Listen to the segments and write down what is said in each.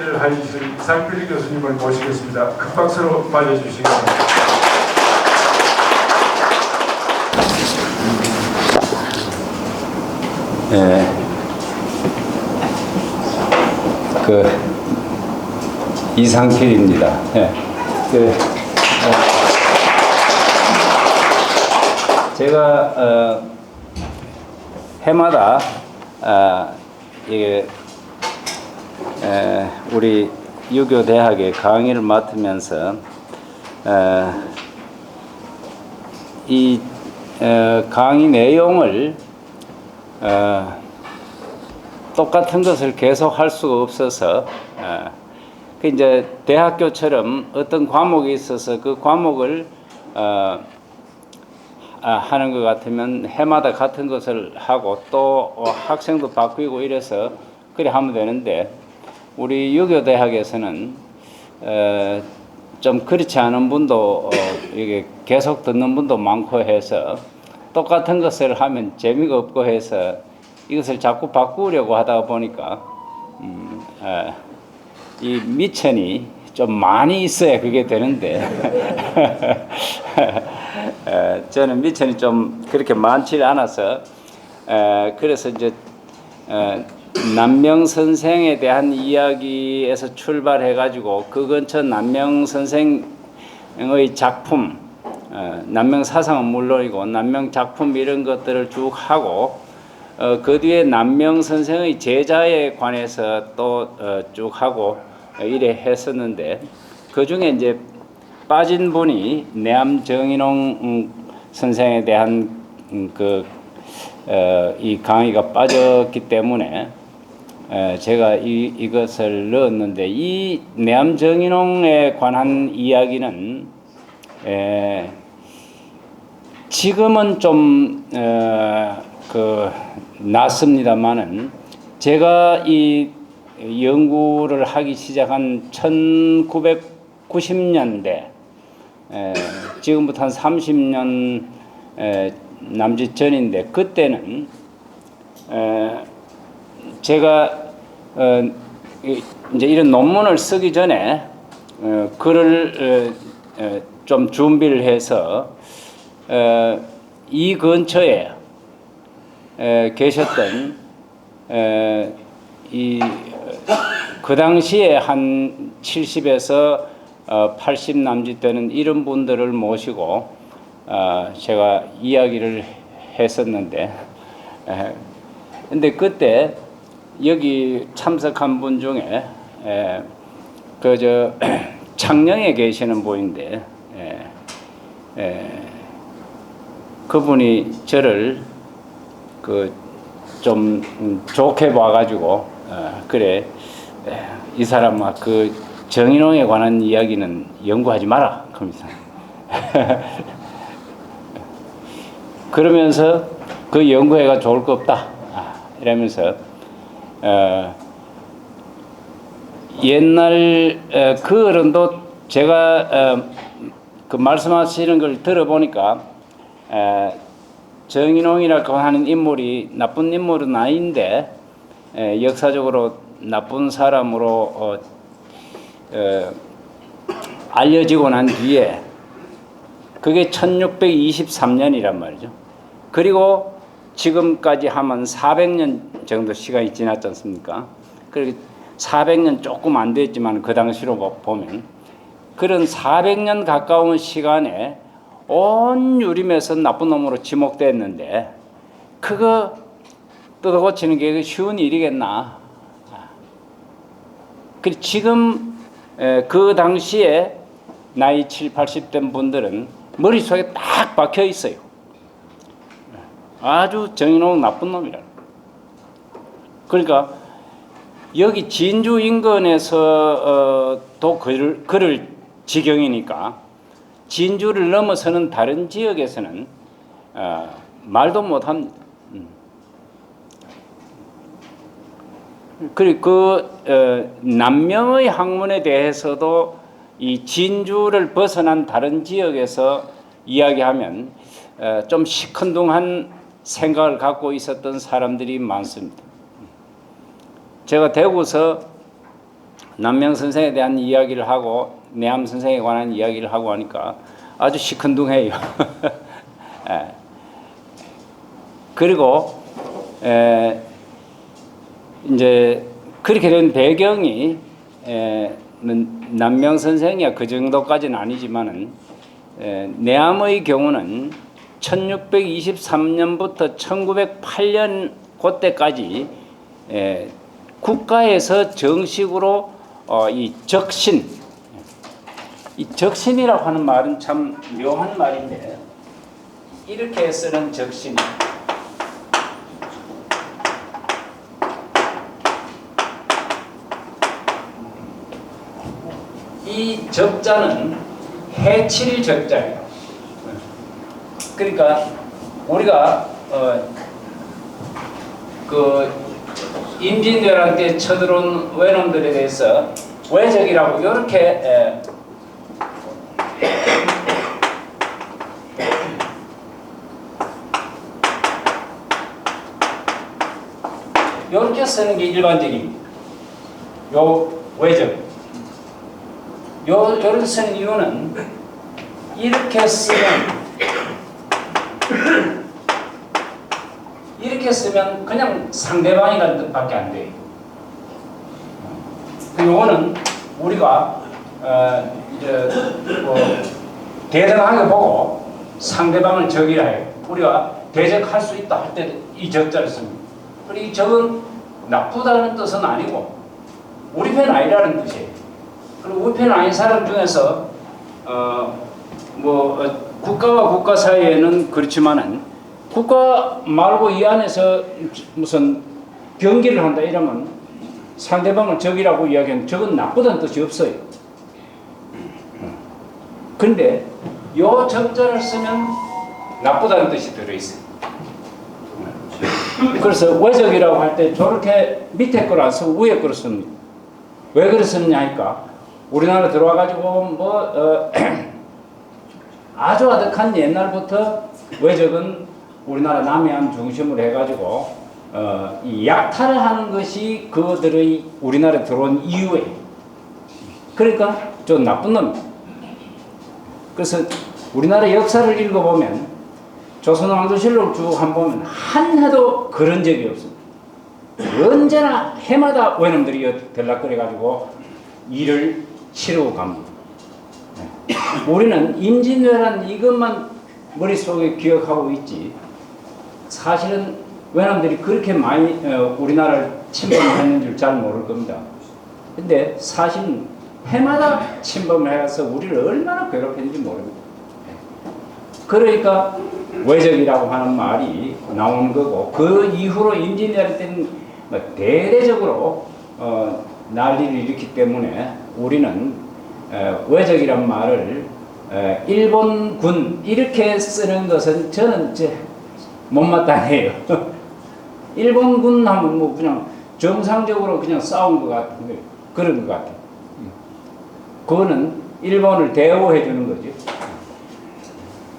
강의를 하실 이상필 교수님을 모시겠습니다. 큰 박수로 맞아주시기 바랍니다. 이상필입니다. 제가 해마다 이게 우리 유교대학에 강의를 맡으면서 이 강의 내용을 똑같은 것을 계속 할 수가 없어서 그 이제 대학교처럼 어떤 과목이 있어서 그 과목을 하는 것 같으면 해마다 같은 것을 하고 또 학생도 바뀌고 이래서 그래 하면 되는데 우리 유교대학에서는 좀 그렇지 않은 분도 이게 계속 듣는 분도 많고 해서 똑같은 것을 하면 재미가 없고 해서 이것을 자꾸 바꾸려고 하다 보니까 이 미천이 좀 많이 있어야 그게 되는데 저는 미천이 좀 그렇게 많지 않아서 그래서 이제 남명 선생에 대한 이야기에서 출발해 가지고 그 근처 남명 선생의 작품, 남명 사상은 물론이고 남명 작품 이런 것들을 쭉 하고 그 뒤에 남명 선생의 제자에 관해서 또 쭉 하고 이래 했었는데 그 중에 이제 빠진 분이 내암 정인홍 선생에 대한 이 강의가 빠졌기 때문에 제가 이것을 넣었는데 이 내암 정인홍에 관한 이야기는 지금은 좀 낫습니다만은 제가 이 연구를 하기 시작한 1990년대 지금부터 한 30년 남짓 전인데 그때는 제가 이제 이런 논문을 쓰기 전에 글을 좀 준비를 해서 이 근처에 계셨던 그 당시에 한 70에서 80 남짓 되는 이런 분들을 모시고 제가 이야기를 했었는데 근데 그때 여기 참석한 분 중에 창녕에 계시는 분인데 그분이 저를 좀 좋게 봐가지고 그래 이 사람아 그 정인홍에 관한 이야기는 연구하지 마라 그러면서 그러면서 그 연구해가 좋을 거 없다 이러면서 옛날 그 어른도 제가 그 말씀하시는 걸 들어보니까 정인홍이라고 하는 인물이 나쁜 인물은 아닌데 역사적으로 나쁜 사람으로 알려지고 난 뒤에 그게 1623년이란 말이죠. 그리고 지금까지 하면 400년 정도 시간이 지났지 않습니까? 그리고 400년 조금 안 됐지만 그 당시로 보면 그런 400년 가까운 시간에 온 유림에서 나쁜 놈으로 지목됐는데 그거 뜯어고치는 게 쉬운 일이겠나. 그리고 지금 그 당시에 나이 7, 80 된 분들은 머릿속에 딱 박혀 있어요. 아주 정의로운 나쁜 놈이라. 그러니까 여기 진주 인근에서 또 그럴 지경이니까 진주를 넘어서는 다른 지역에서는 말도 못합니다. 그리고 남명의 학문에 대해서도 이 진주를 벗어난 다른 지역에서 이야기하면 좀 시큰둥한 생각을 갖고 있었던 사람들이 많습니다. 제가 대구서 남명 선생에 대한 이야기를 하고 내암 선생에 관한 이야기를 하고 하니까 아주 시큰둥해요. 예. 그리고 이제 그렇게 된 배경이 남명 선생이야 그 정도까지는 아니지만은 내암의 경우는 1623년부터 1908년 그때까지 국가에서 정식으로 이 적신이라고 하는 말은 참 묘한 말인데 이렇게 쓰는 적신. 이 적자는 해칠 적자예요. 그러니까 우리가 그 임진왜란 때 쳐들어온 외놈들에 대해서 외적이라고 이렇게 이렇게 쓰는 게 일반적입니다. 요 외적. 요렇게 쓰는 이유는 이렇게 쓰면 그냥 상대방이라는 뜻밖에 안 돼요. 요거는 우리가 이제 뭐 대등하게 보고 상대방을 적이라 해요. 우리가 대적할 수 있다 할 때 이 적자를 씁니다. 그리고 이 적은 나쁘다는 뜻은 아니고 우리 편 아니라는 뜻이에요. 그리고 우리 편 아닌 사람 중에서 국가와 국가 사이에는 그렇지만은 국가 말고 이 안에서 무슨 경기를 한다 이러면 상대방을 적이라고 이야기하는 적은 나쁘다는 뜻이 없어요. 그런데 요 적자를 쓰면 나쁘다는 뜻이 들어있어요. 그래서 외적이라고 할 때 저렇게 밑에 걸 안 쓰고 위에 걸 씁니다. 왜 그랬었냐 하니까 우리나라 들어와가지고 아주 아득한 옛날부터 외적은 우리나라 남해안 중심으로 해가지고 이 약탈을 하는 것이 그들의 우리나라에 들어온 이유예요. 그러니까 좀 나쁜 놈입니다. 그래서 우리나라 역사를 읽어보면 조선왕조실록을 쭉 한번 보면 한 해도 그런 적이 없습니다. 언제나 해마다 외놈들이 들락거려가지고 일을 치르고 갑니다. 우리는 임진왜란 이것만 머릿속에 기억하고 있지 사실은 외놈들이 그렇게 많이 우리나라를 침범했는 줄 잘 모를 겁니다. 근데 사실은 해마다 침범을 해서 우리를 얼마나 괴롭혔는지 모릅니다. 그러니까 외적이라고 하는 말이 나오는 거고 그 이후로 임진왜란 때는 대대적으로 난리를 일으키기 때문에 우리는 외적이란 말을 일본군 이렇게 쓰는 것은 저는 못마땅해요. 일본군 하면 뭐 그냥 정상적으로 그냥 싸운 것 같은 거예요. 그런 것 같아요. 그거는 일본을 대우해 주는 거죠.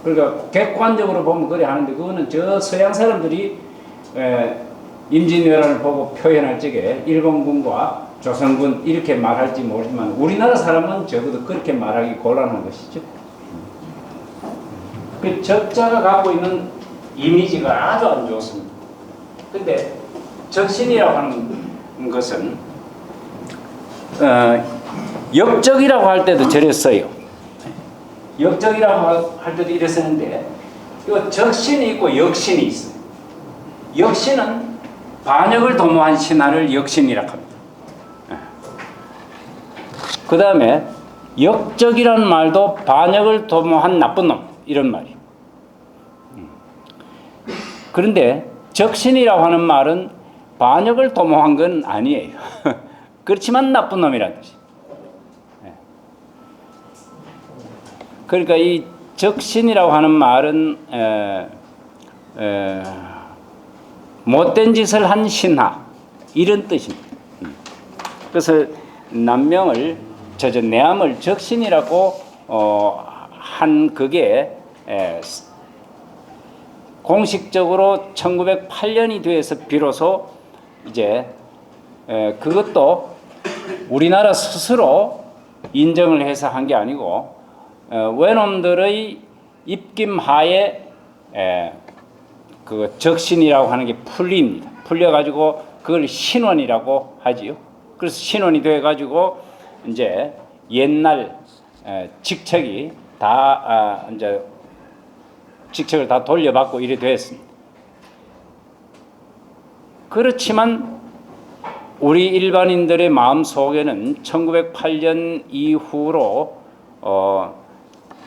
그러니까 객관적으로 보면 그래 하는데 그거는 저 서양 사람들이 임진왜란을 보고 표현할 적에 일본군과 조선군 이렇게 말할지 모르지만 우리나라 사람은 적어도 그렇게 말하기 곤란한 것이죠. 그 적자가 갖고 있는 이미지가 아주 안 좋습니다. 근데 적신이라고 하는 것은 역적이라고 할 때도 저랬어요. 역적이라고 할 때도 이랬었는데 이 적신이 있고 역신이 있어요. 역신은 반역을 도모한 신하를 역신이라고 합니다. 그 다음에 역적이라는 말도 반역을 도모한 나쁜 놈 이런 말이에요. 그런데 적신이라고 하는 말은 반역을 도모한 건 아니에요. 그렇지만 나쁜 놈이라는 뜻이에요. 그러니까 이 적신이라고 하는 말은 못된 짓을 한 신하 이런 뜻입니다. 그래서 남명을 내암을 적신이라고 한 그게 공식적으로 1908년이 돼서 비로소 이제 그것도 우리나라 스스로 인정을 해서 한 게 아니고 외놈들의 입김하에 그 적신이라고 하는 게 풀립니다. 풀려가지고 그걸 신원이라고 하지요. 그래서 신원이 돼가지고 이제 옛날 직책이 다 이제 직책을 다 돌려받고 이래 됐습니다. 그렇지만 우리 일반인들의 마음 속에는 1908년 이후로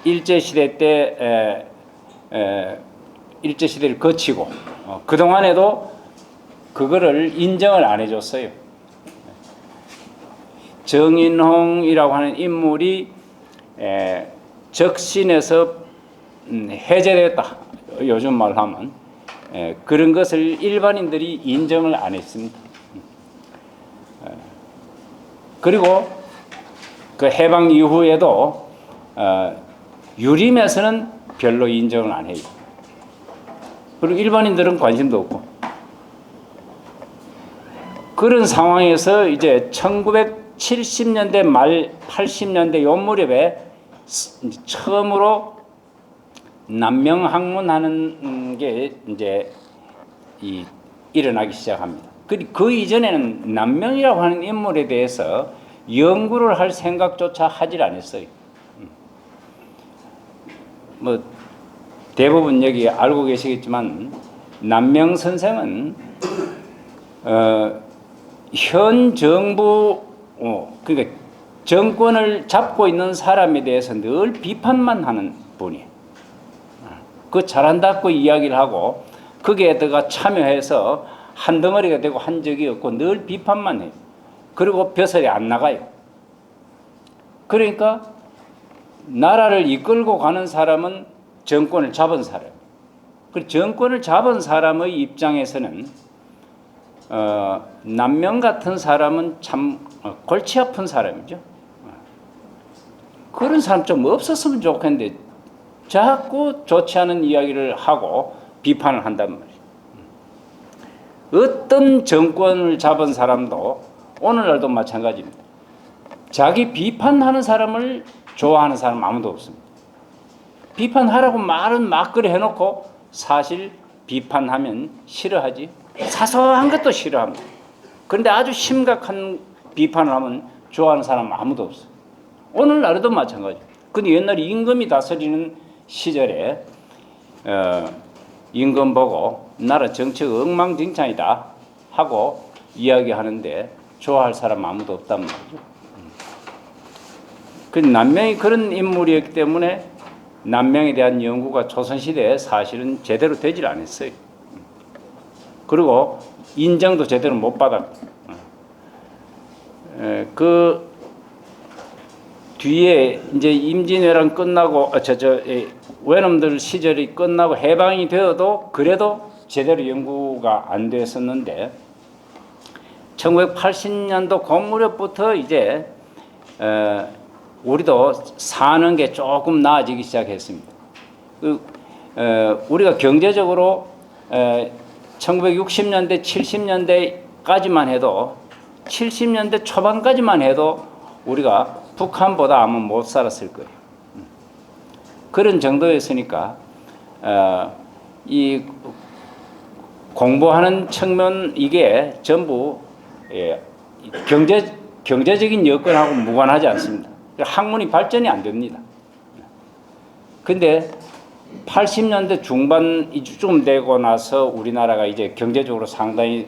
일제시대 때 일제시대를 거치고 그동안에도 그거를 인정을 안 해줬어요. 정인홍이라고 하는 인물이 적신에서 해제됐다. 요즘 말로 하면 그런 것을 일반인들이 인정을 안 했습니다. 그리고 그 해방 이후에도 유림에서는 별로 인정을 안 해요. 그리고 일반인들은 관심도 없고. 그런 상황에서 이제 1970년대 말 80년대 요 무렵에 처음으로 남명학문하는 게 이제 일어나기 시작합니다. 그 이전에는 남명이라고 하는 인물에 대해서 연구를 할 생각조차 하질 않았어요. 뭐 대부분 여기 알고 계시겠지만 남명 선생은 현 정부 그러니까 정권을 잡고 있는 사람에 대해서 늘 비판만 하는 분이에요. 그 잘한다고 이야기를 하고 거기에다가 참여해서 한 덩어리가 되고 한 적이 없고 늘 비판만 해요. 그리고 벼슬이 안 나가요. 그러니까 나라를 이끌고 가는 사람은 정권을 잡은 사람. 그 정권을 잡은 사람의 입장에서는 남명 같은 사람은 참 골치 아픈 사람이죠. 그런 사람 좀 없었으면 좋겠는데 자꾸 좋지 않은 이야기를 하고 비판을 한단 말이에요. 어떤 정권을 잡은 사람도 오늘날도 마찬가지입니다. 자기 비판하는 사람을 좋아하는 사람 아무도 없습니다. 비판하라고 말은 막그리 해놓고 사실 비판하면 싫어하지. 사소한 것도 싫어합니다. 그런데 아주 심각한 비판을 하면 좋아하는 사람 아무도 없어요. 오늘날도 마찬가지입니다. 근데 옛날에 임금이 다스리는 시절에 임금 보고 나라 정치가 엉망진창이다 하고 이야기하는데 좋아할 사람 아무도 없단 말이죠. 그 남명이 그런 인물이었기 때문에 남명에 대한 연구가 조선시대에 사실은 제대로 되질 않았어요. 그리고 인정도 제대로 못 받았고 그 뒤에 이제 임진왜란 끝나고 외놈들 시절이 끝나고 해방이 되어도 그래도 제대로 연구가 안 됐었는데 1980년도 그 무렵부터 이제 우리도 사는 게 조금 나아지기 시작했습니다. 우리가 경제적으로 1960년대, 70년대까지만 해도 70년대 초반까지만 해도 우리가 북한보다 아마 못 살았을 거예요. 그런 정도였으니까 이 공부하는 측면 이게 전부 경제적인 여건하고 무관하지 않습니다. 학문이 발전이 안 됩니다. 근데 80년대 중반 이쯤 되고 나서 우리나라가 이제 경제적으로 상당히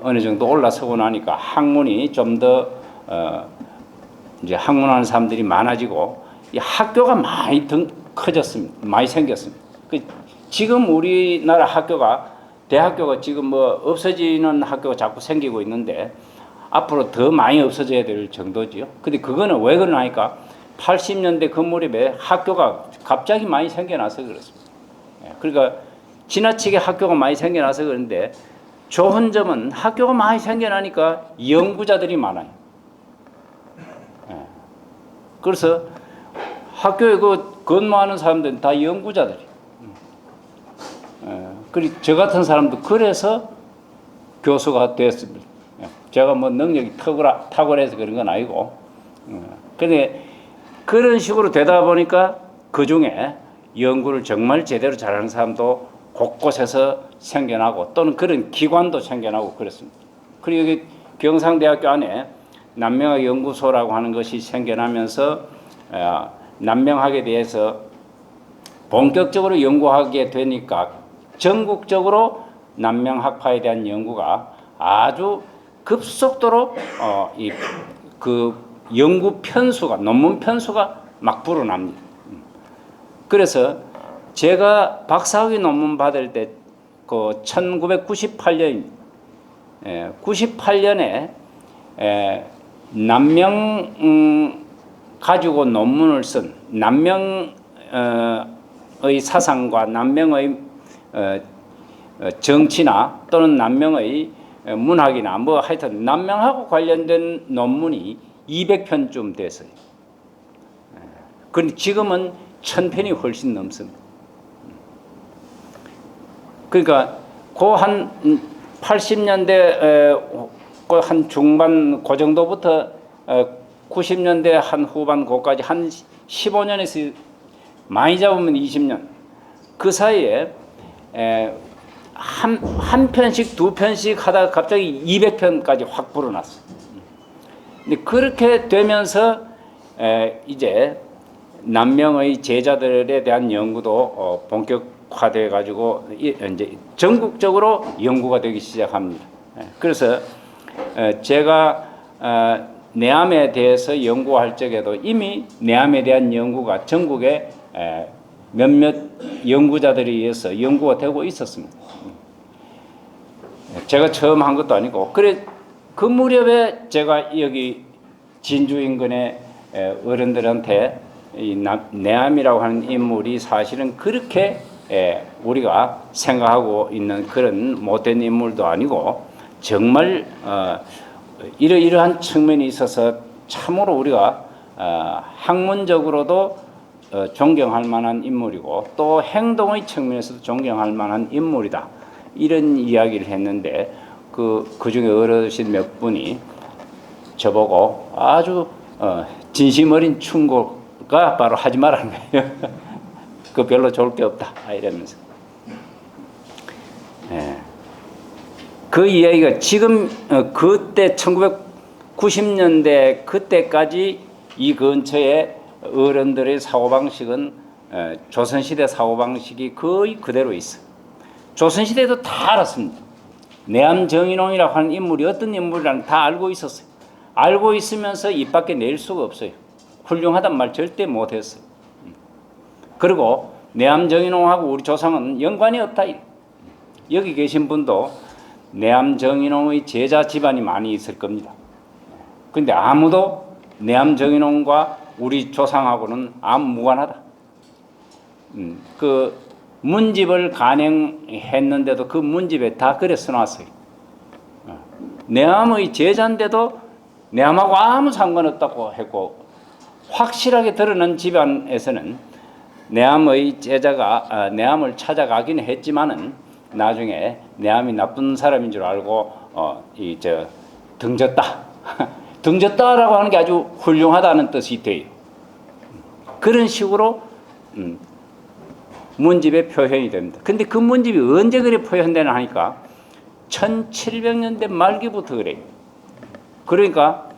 어느 정도 올라서고 나니까 학문이 좀 더 이제 학문하는 사람들이 많아지고 이 학교가 많이 커졌습니다. 많이 생겼습니다. 지금 우리나라 학교가 대학교가 지금 뭐 없어지는 학교가 자꾸 생기고 있는데 앞으로 더 많이 없어져야 될 정도지요. 근데 그거는 왜 그러냐니까 80년대 그 무렵에 학교가 갑자기 많이 생겨나서 그렇습니다. 그러니까 지나치게 학교가 많이 생겨나서 그런데 좋은 점은 학교가 많이 생겨나니까 연구자들이 많아요. 그래서 학교에 그 근무하는 사람들은 다 연구자들이에요. 그리고 저 같은 사람도 그래서 교수가 됐습니다. 제가 뭐 능력이 탁월해서 그런 건 아니고. 근데 그런 식으로 되다 보니까 그 중에 연구를 정말 제대로 잘하는 사람도 곳곳에서 생겨나고 또는 그런 기관도 생겨나고 그렇습니다. 그리고 여기 경상대학교 안에 난명학 연구소라고 하는 것이 생겨나면서 난명학에 대해서 본격적으로 연구하게 되니까 전국적으로 난명학파에 대한 연구가 아주 급속도로 그 연구 편수가 논문 편수가 막 불어납니다. 그래서 제가 박사학위 논문 받을 때 그 1998년 98년에 난명 가지고 논문을 쓴 난명의 사상과 난명의 정치나 또는 난명의 문학이나 뭐 하여튼 난명하고 관련된 논문이 200편쯤 됐어요. 그런데 지금은 1000편이 훨씬 넘습니다. 그러니까 그 한 80년대 한 중반 그 정도부터 90년대 한 후반 그까지 한 15년에서 많이 잡으면 20년 그 사이에 한 편씩 두 편씩 하다가 갑자기 200편까지 확 불어났어. 근데 그렇게 되면서 이제 난명의 제자들에 대한 연구도 본격화돼 가지고 이제 전국적으로 연구가 되기 시작합니다. 그래서 제가 내암에 대해서 연구할 적에도 이미 내암에 대한 연구가 전국에 몇몇 연구자들에 의해서 연구가 되고 있었습니다. 제가 처음 한 것도 아니고 그래 그 무렵에 제가 여기 진주 인근의 어른들한테 이 내암이라고 하는 인물이 사실은 그렇게 우리가 생각하고 있는 그런 못된 인물도 아니고 정말 이러한 측면이 있어서 참으로 우리가 학문적으로도 존경할 만한 인물이고 또 행동의 측면에서도 존경할 만한 인물이다. 이런 이야기를 했는데 그 중에 어르신 몇 분이 저보고 아주 진심 어린 충고가 바로 하지 말라는 거예요. 그 별로 좋을 게 없다 이러면서. 그 이야기가 지금 그때 1990년대 그때까지 이 근처에 어른들의 사고방식은 조선시대 사고방식이 거의 그대로 있어. 조선시대도 다 알았습니다. 내암 정인홍이라고 하는 인물이 어떤 인물이라는 다 알고 있었어요. 알고 있으면서 입 밖에 낼 수가 없어요. 훌륭하단 말 절대 못했어요. 그리고 내암 정인홍하고 우리 조상은 연관이 없다. 여기 계신 분도 내암 정인홍의 제자 집안이 많이 있을 겁니다. 그런데 아무도 내암 정인홍과 우리 조상하고는 아무 무관하다. 그 문집을 간행했는데도 그 문집에 다 그래 써놨어요. 내암의 제자인데도 내암하고 아무 상관없다고 했고 확실하게 드러난 집안에서는 내암의 제자가 내암을 찾아가긴 했지만은 나중에 내암이 나쁜 사람인 줄 알고 등졌다. 등졌다라고 하는 게 아주 훌륭하다는 뜻이 돼요. 그런 식으로 문집에 표현이 됩니다. 근데 그 문집이 언제 그래 표현되나 하니까 1700년대 말기부터 그래요. 그러니까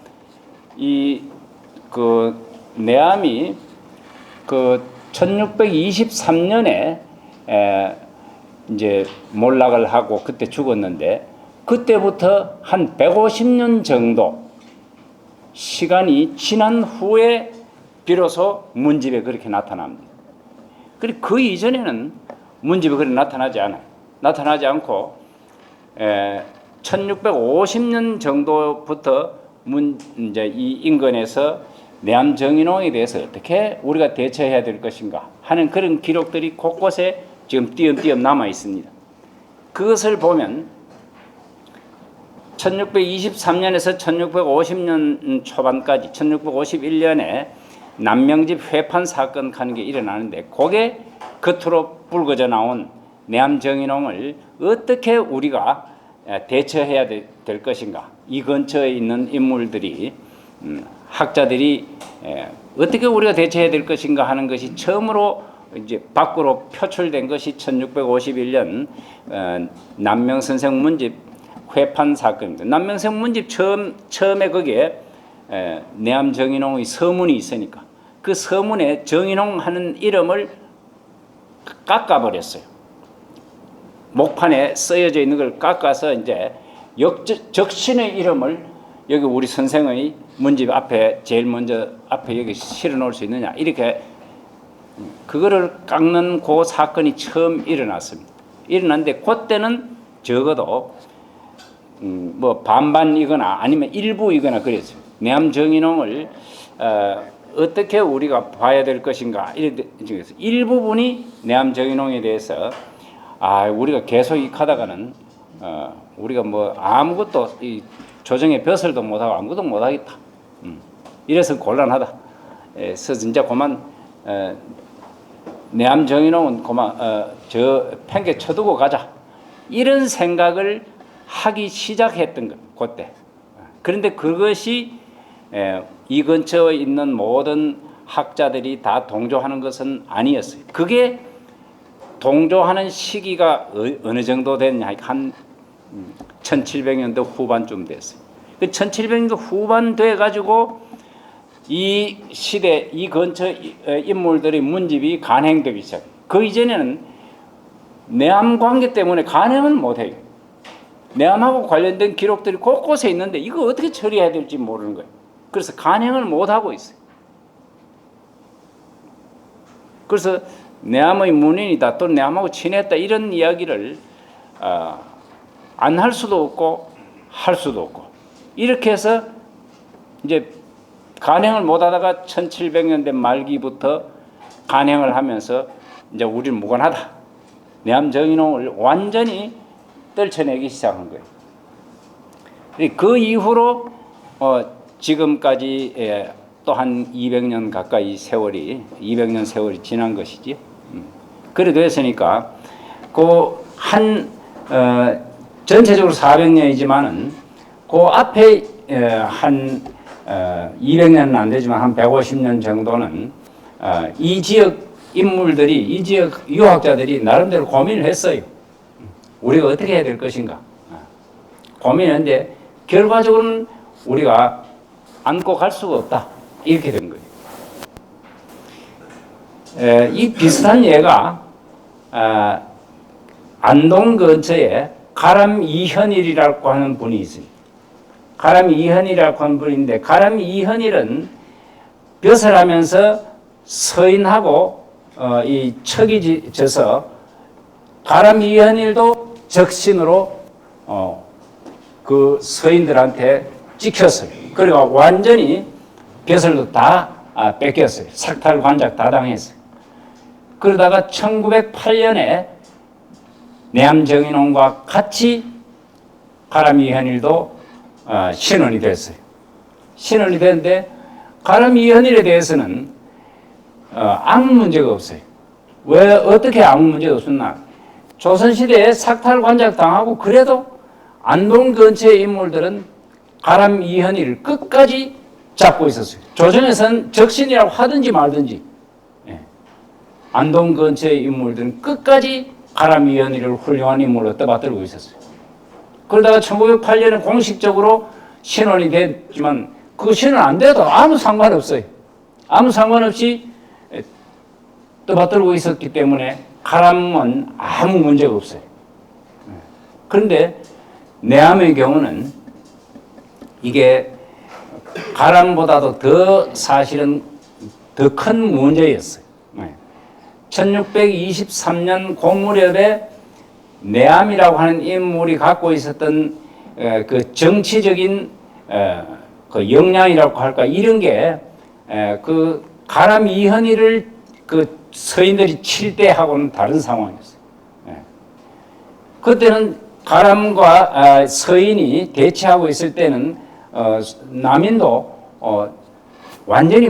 그 내암이 그 1623년에 이제 몰락을 하고 그때 죽었는데 그때부터 한 150년 정도 시간이 지난 후에 비로소 문집에 그렇게 나타납니다. 그리고 그 이전에는 문집에 그렇게 나타나지 않아요. 나타나지 않고 1650년 정도부터 이제 이 인근에서 내암 정인홍에 대해서 어떻게 우리가 대처해야 될 것인가 하는 그런 기록들이 곳곳에 지금 띄엄띄엄 남아 있습니다. 그것을 보면 1623년에서 1650년 초반까지 1651년에 남명집 회판 사건 하는 게 일어나는데 그게 겉으로 불거져 나온 내암 정인홍을 어떻게 우리가 대처해야 될 것인가 이 근처에 있는 인물들이 학자들이 어떻게 우리가 대처해야 될 것인가 하는 것이 처음으로 이제 밖으로 표출된 것이 1651년 남명선생 문집 회판 사건입니다. 남명선 문집 처음에 거기에 내암 정인홍의 서문이 있으니까 그 서문에 정인홍 하는 이름을 깎아버렸어요. 목판에 쓰여져 있는 걸 깎아서 이제 적신의 이름을 여기 우리 선생의 문집 앞에 제일 먼저 앞에 여기 실어 놓을 수 있느냐 이렇게 그거를 깎는 그 사건이 처음 일어났습니다. 일어났는데 그때는 적어도 뭐 반반이거나 아니면 일부이거나 그랬어요. 내암 정인홍을 어떻게 우리가 봐야 될 것인가 이런 중에서 일부분이 내암 정인홍에 대해서 우리가 계속 익하다가는 우리가 뭐 아무것도 이 조정의 벼슬도 못하고 아무것도 못하겠다. 이래서 곤란하다. 그래서 진짜 그만 내암 정인홍은 그만 저 팽개 쳐두고 가자. 이런 생각을 하기 시작했던 것 그때. 그런데 그것이 이 근처에 있는 모든 학자들이 다 동조하는 것은 아니었어요. 그게 동조하는 시기가 어느 정도 됐냐 한 1700년도 후반쯤 됐어요. 그 1700년도 후반 돼 가지고 이 시대 이 근처 인물들의 문집이 간행되기 시작. 그 이전에는 내암 관계 때문에 간행은 못해요. 내암하고 관련된 기록들이 곳곳에 있는데 이거 어떻게 처리해야 될지 모르는 거예요. 그래서 간행을 못하고 있어요. 그래서 내암의 문인이다 또 내암하고 친했다 이런 이야기를 안 할 수도 없고 할 수도 없고 이렇게 해서 이제 간행을 못하다가 1700년대 말기부터 간행을 하면서 이제 우리는 무관하다. 내암 정인홍을 완전히 떨쳐내기 시작한 거예요. 그 이후로 지금까지 또 한 200년 가까이 200년 세월이 지난 것이지. 그래 됐으니까 전체적으로 400년이지만은 그 앞에 한 200년은 안 되지만 한 150년 정도는 이 지역 인물들이 이 지역 유학자들이 나름대로 고민을 했어요. 우리가 어떻게 해야 될 것인가 고민했는데 결과적으로는 우리가 안고 갈 수가 없다 이렇게 된 거예요. 이 비슷한 예가 안동 근처에 가람 이현일이라고 하는 분이 있습니다. 가람 이현일이라고 하는 분인데 가람 이현일은 벼슬하면서 서인하고 이 척이 져서 가람 이현일도 적신으로 그 서인들한테 찍혔어요. 그리고 완전히 벼슬도 다 뺏겼어요. 삭탈 관작 다 당했어요. 그러다가 1908년에 내암 정인홍과 같이 가람 이현일도 신원이 됐어요. 신원이 됐는데 가람 이현일에 대해서는 아무 문제가 없어요. 왜 어떻게 아무 문제가 없었나? 조선시대에 삭탈 관작 당하고 그래도 안동 근처의 인물들은 가람 이현일을 끝까지 잡고 있었어요. 조정에서는 적신이라고 하든지 말든지 안동 근처의 인물들은 끝까지 가람 이현일을 훌륭한 인물로 떠받들고 있었어요. 그러다가 1908년에 공식적으로 신원이 됐지만 그 신원 안 돼도 아무 상관없어요. 아무 상관없이 떠받들고 있었기 때문에 가람은 아무 문제가 없어요. 그런데 내암의 경우는 이게 가람보다도 더 사실은 더 큰 문제였어요. 1623년 공무렵에 내암이라고 하는 인물이 갖고 있었던 그 정치적인 그 역량이라고 할까 이런 게 그 가람 이현일을 그 서인들이 칠 때하고는 다른 상황이었어요. 그때는 가람과 서인이 대치하고 있을 때는 남인도 완전히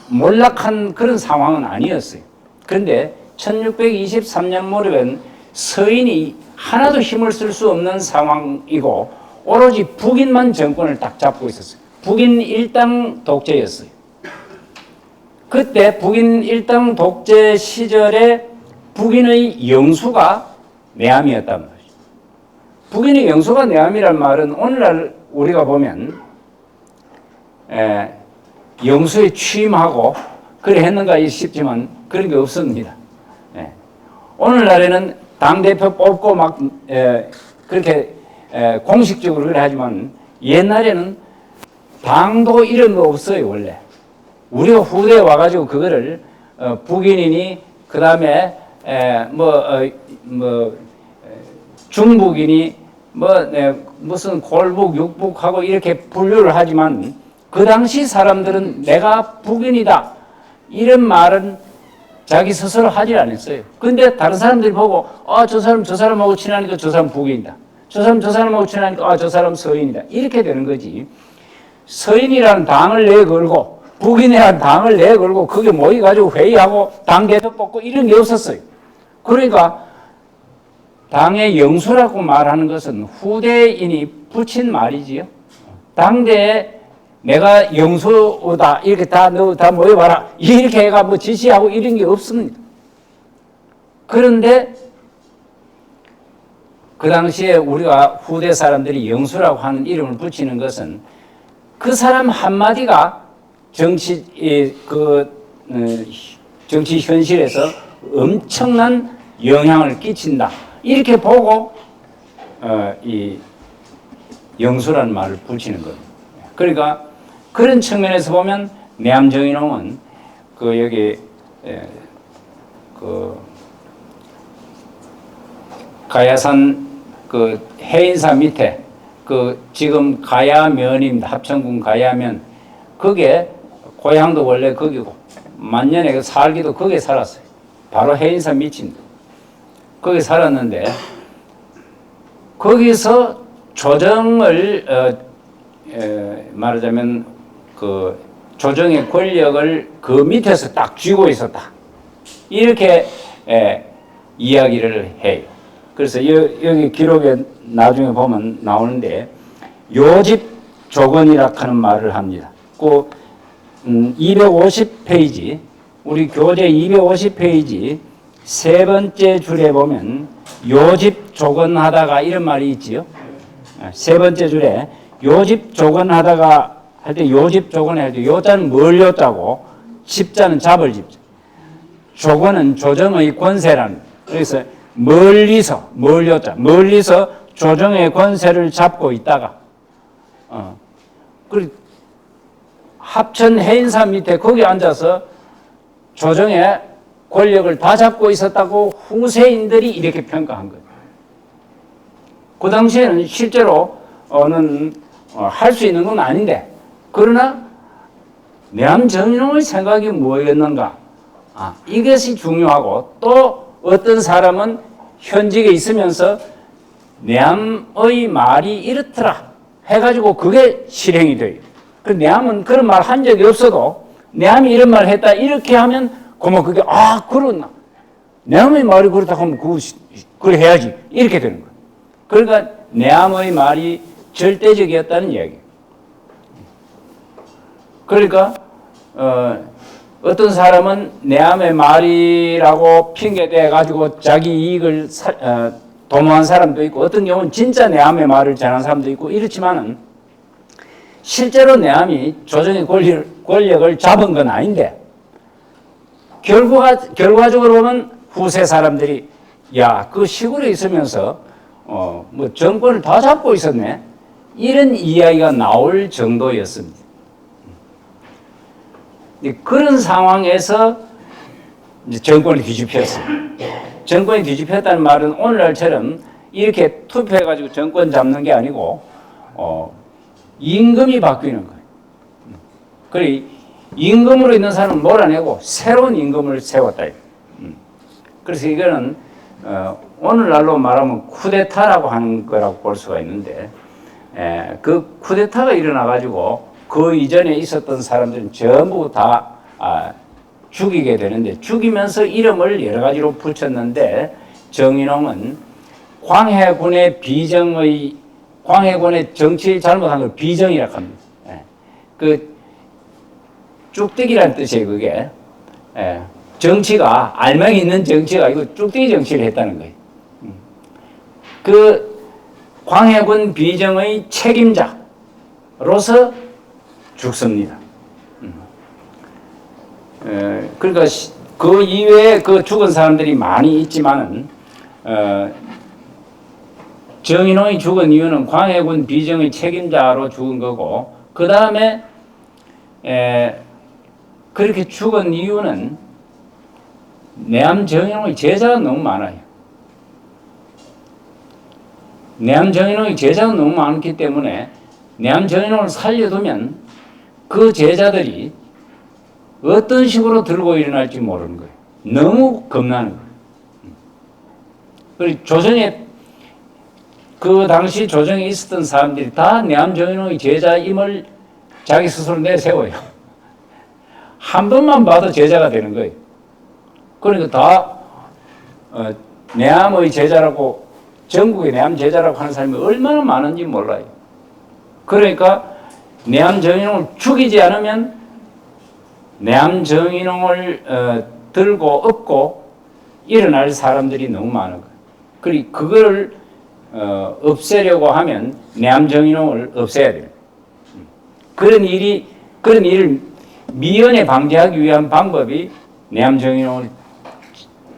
몰락한 그런 상황은 아니었어요. 그런데 1623년 무렵엔 서인이 하나도 힘을 쓸 수 없는 상황이고 오로지 북인만 정권을 딱 잡고 있었어요. 북인 일당 독재였어요. 그때 북인 일당 독재 시절에 북인의 영수가 내함이었단 말이죠. 북인의 영수가 내함이란 말은 오늘날 우리가 보면 영수에 취임하고 그래 했는가 싶지만 그런 게 없습니다. 오늘날에는 당대표 뽑고 막 그렇게 공식적으로 그래 하지만 옛날에는 당도 이런 거 없어요. 원래 우리가 후대에 와가지고 그거를 북인이니 그 다음에 중북이니 무슨 골북 육북하고 이렇게 분류를 하지만 그 당시 사람들은 내가 북인이다 이런 말은 자기 스스로 하지 않았어요. 근데 다른 사람들이 보고 저 사람하고 친하니까 저 사람 북인이다. 저 사람하고 친하니까 저 사람 서인이다. 이렇게 되는 거지. 서인이라는 당을 내걸고 북인이라는 당을 내걸고 그게 모여가지고 회의하고 당대표 뽑고 이런 게 없었어요. 그러니까 당의 영수라고 말하는 것은 후대인이 붙인 말이지요. 당대에 내가 영수다 이렇게 다 모여봐라 이렇게 해가 뭐 지시하고 이런 게 없습니다. 그런데 그 당시에 우리가 후대 사람들이 영수라고 하는 이름을 붙이는 것은 그 사람 한마디가 정치 현실에서 엄청난 영향을 끼친다. 이렇게 보고 이 영수라는 말을 붙이는 거예요. 그러니까 그런 측면에서 보면 내암정의농은 여기 가야산 해인사 밑에 지금 가야면입니다. 합천군 가야면. 그게 고향도 원래 거기고 만년에 살기도 거기에 살았어요. 바로 해인사 밑입니다. 거기 살았는데 거기서 조정을 말하자면 조정의 권력을 그 밑에서 딱 쥐고 있었다. 이렇게 이야기를 해요. 그래서 여기 기록에 나중에 보면 나오는데 요집 조건이라 하는 말을 합니다. 250페이지 우리 교재 250페이지 세 번째 줄에 보면 요집 조건하다가 이런 말이 있지요. 세 번째 줄에 요집 조건하다가 할 때 요집 조건에 할 때 요자는 뭘 요자고 집자는 잡을 집자. 조건은 조정의 권세라는. 그래서 멀리서 조정의 권세를 잡고 있다가 그리고 합천 해인사 밑에 거기 앉아서 조정의 권력을 다 잡고 있었다고 후세인들이 이렇게 평가한 거예요. 그 당시에는 실제로는 할 수 있는 건 아닌데 그러나 내암정의농의 생각이 뭐였는가? 이것이 중요하고 또 어떤 사람은 현직에 있으면서 내암의 말이 이렇더라 해가지고 그게 실행이 돼요. 그 내암은 그런 말 한 적이 없어도 내암이 이런 말 했다 이렇게 하면 그게 그렇나 내암의 말이 그렇다 하면 그걸 해야지 이렇게 되는 거예요. 그러니까 내암의 말이 절대적이었다는 이야기예요. 그러니까 어떤 사람은 내암의 말이라고 핑계대 가지고 자기 이익을 도모한 사람도 있고 어떤 경우는 진짜 내암의 말을 전한 사람도 있고 이렇지만은 실제로 내암이 조정의 권력을 잡은 건 아닌데 결과적으로 보면 후세 사람들이 그 시골에 있으면서 정권을 다 잡고 있었네 이런 이야기가 나올 정도였습니다. 그런 상황에서 정권이 뒤집혔어요. 정권이 뒤집혔다는 말은 오늘날처럼 이렇게 투표해가지고 정권 잡는 게 아니고 임금이 바뀌는 거예요. 그래 임금으로 있는 사람은 몰아내고 새로운 임금을 세웠다. 그래서 이거는 오늘날로 말하면 쿠데타라고 하는 거라고 볼 수가 있는데 그 쿠데타가 일어나가지고 그 이전에 있었던 사람들은 전부 다 죽이게 되는데 죽이면서 이름을 여러 가지로 붙였는데 정의농은 광해군의 정치를 잘못한 걸 비정이라고 합니다. 예. 그 쭉대기라는 뜻이에요, 그게. 예. 정치가, 알맹이 있는 정치가 아니고 쭉대기 정치를 했다는 거예요. 그 광해군 비정의 책임자로서 죽습니다. 그러니까 그 이외에 그 죽은 사람들이 많이 있지만은, 정인홍이 죽은 이유는 광해군 비정의 책임자로 죽은 거고, 그 다음에 그렇게 죽은 이유는 내암 정인홍의 제자가 너무 많아요. 내암 정인홍의 제자가 너무 많기 때문에 내암 정인홍을 살려두면 그 제자들이 어떤 식으로 들고 일어날지 모르는 거예요. 너무 겁나는 거예요. 그리고 조정에 그 당시 조정에 있었던 사람들이 다 내암 정인홍의 제자임을 자기 스스로 내세워요. 한 번만 봐도 제자가 되는 거예요. 그러니까 다 내암의 제자라고, 전국의 내암 제자라고 하는 사람이 얼마나 많은지 몰라요. 그러니까 내암 정인홍을 죽이지 않으면 내암 정인홍을 들고 업고 일어날 사람들이 너무 많은 거예요. 그리고 그걸 없애려고 하면 내암 정인홍을 없애야 돼요. 그런 일을 미연에 방지하기 위한 방법이 내암 정인홍을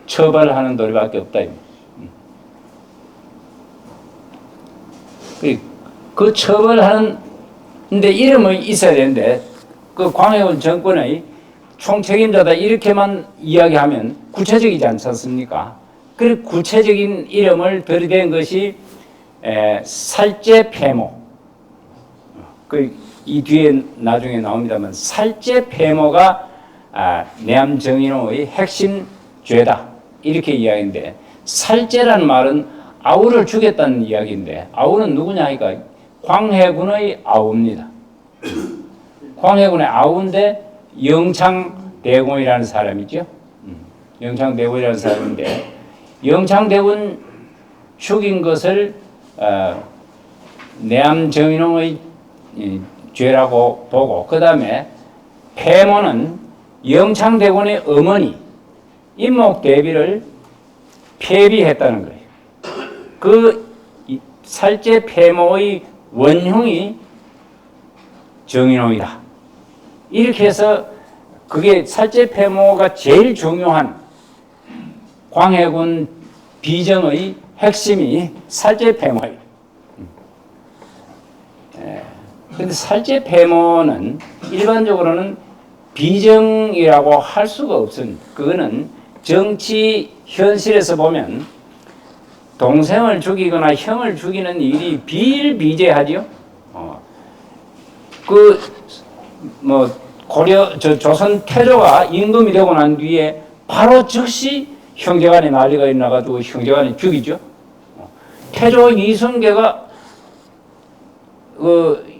처벌하는 도리밖에 없다. 그 처벌하는 데 이름이 있어야 되는데, 그 광해군 정권의 총책임자다 이렇게만 이야기하면 구체적이지 않지 않습니까? 그 구체적인 이름을 들이댄 것이 살제폐모. 이 뒤에 나중에 나옵니다만, 살제폐모가 내암 정인홍의 핵심 죄다 이렇게 이야기인데, 살제라는 말은 아우를 죽였다는 이야기인데, 아우는 누구냐 하니까 광해군의 아우입니다. 광해군의 아우인데 영창대군이라는 사람이죠. 영창대군이라는 사람인데, 영창대군 죽인 것을 내암 정인홍의 죄라고 보고, 그 다음에 폐모는 영창대군의 어머니 임목대비를 폐비했다는 거예요. 그 살제 폐모의 원흉이 정인홍이다. 이렇게 해서 그게 살제 폐모가 제일 중요한 광해군 비정의 핵심이 살제 폐모예요. 그런데 살제 폐모는 일반적으로는 비정이라고 할 수가 없습니다. 그거는 정치 현실에서 보면 동생을 죽이거나 형을 죽이는 일이 비일비재하지요. 조선 태조가 임금이 되고 난 뒤에 바로 즉시 형제간에 난리가 일어나가지고 형제간에 죽이죠. 태조 이성계가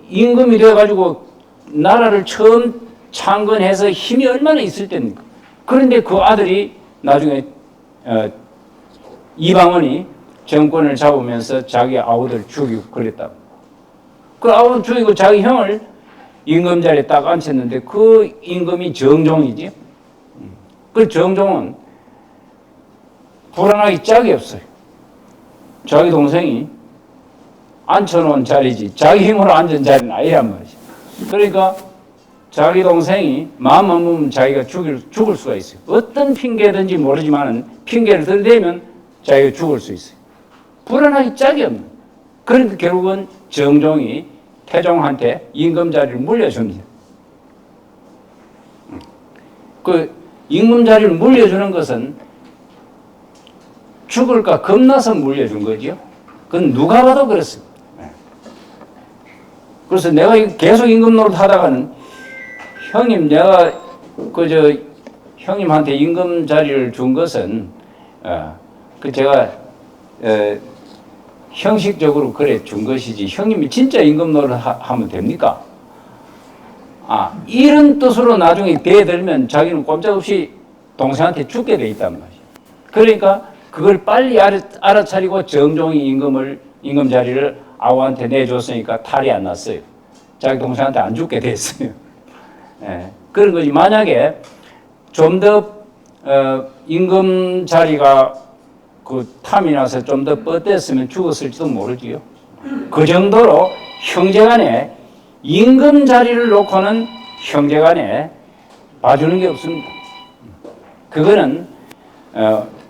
임금이 되어가지고 나라를 처음 창건해서 힘이 얼마나 있을 때입니까? 그런데 그 아들이 나중에 이방원이 정권을 잡으면서 자기 아우들 죽이고 그랬다고. 그 아우 죽이고 자기 형을 임금 자리에 딱 앉혔는데 그 임금이 정종이지. 그 정종은 불안하기 짝이 없어요. 자기 동생이 앉혀놓은 자리지 자기 힘으로 앉은 자리는 아니란 말이지. 그러니까 자기 동생이 마음 먹으면 자기가 죽을 수가 있어요. 어떤 핑계든지 모르지만 핑계를 들이대면 자기가 죽을 수 있어요. 불안하기 짝이 없는. 그러니까 결국은 정종이 태종한테 임금 자리를 물려줍니다. 그 임금 자리를 물려주는 것은 죽을까 겁나서 물려준 거죠. 그건 누가 봐도 그렇습니다. 그래서 내가 계속 임금 노릇 하다가는 형님, 내가 형님한테 임금 자리를 준 것은 제가 형식적으로 그래 준 것이지 형님이 진짜 임금 노릇 하면 됩니까? 이런 뜻으로 나중에 대들면 자기는 꼼짝없이 동생한테 죽게 돼 있단 말이죠. 그러니까 그걸 빨리 알아차리고 정종이 임금 자리를 아우한테 내줬으니까 탈이 안 났어요. 자기 동생한테 안 죽게 됐어요. 예, 그런 거지. 만약에 좀 더 임금 자리가 그 탐이 나서 좀 더 뻗댔으면 죽었을지도 모르지요. 그 정도로 형제간에 임금 자리를 놓고는 형제간에 봐주는 게 없습니다. 그거는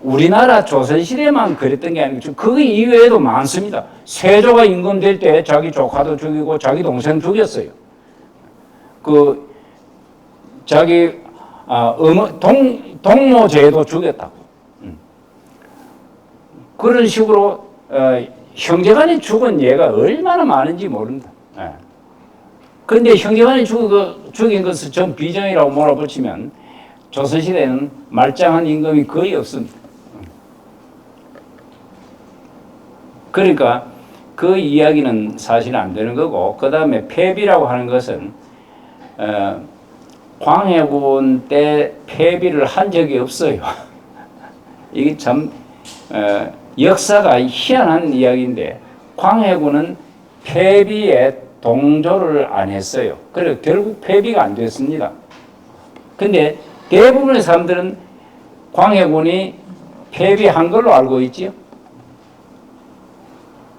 우리나라 조선시대만 그랬던 게 아니고 그 이외에도 많습니다. 세조가 임금 될 때 자기 조카도 죽이고 자기 동생 죽였어요. 그 자기 동모제도 죽였다고. 그런 식으로 형제간에 죽은 예가 얼마나 많은지 모릅니다. 그런데 형제간에 죽인 것을 전 비정이라고 몰아붙이면 조선시대에는 말짱한 임금이 거의 없습니다. 그러니까 그 이야기는 사실 안 되는 거고, 그 다음에 폐비라고 하는 것은 광해군 때 폐비를 한 적이 없어요. 이게 참 역사가 희한한 이야기인데, 광해군은 폐비에 동조를 안 했어요. 그래서 결국 폐비가 안 됐습니다. 근데 대부분의 사람들은 광해군이 폐비한 걸로 알고 있지요.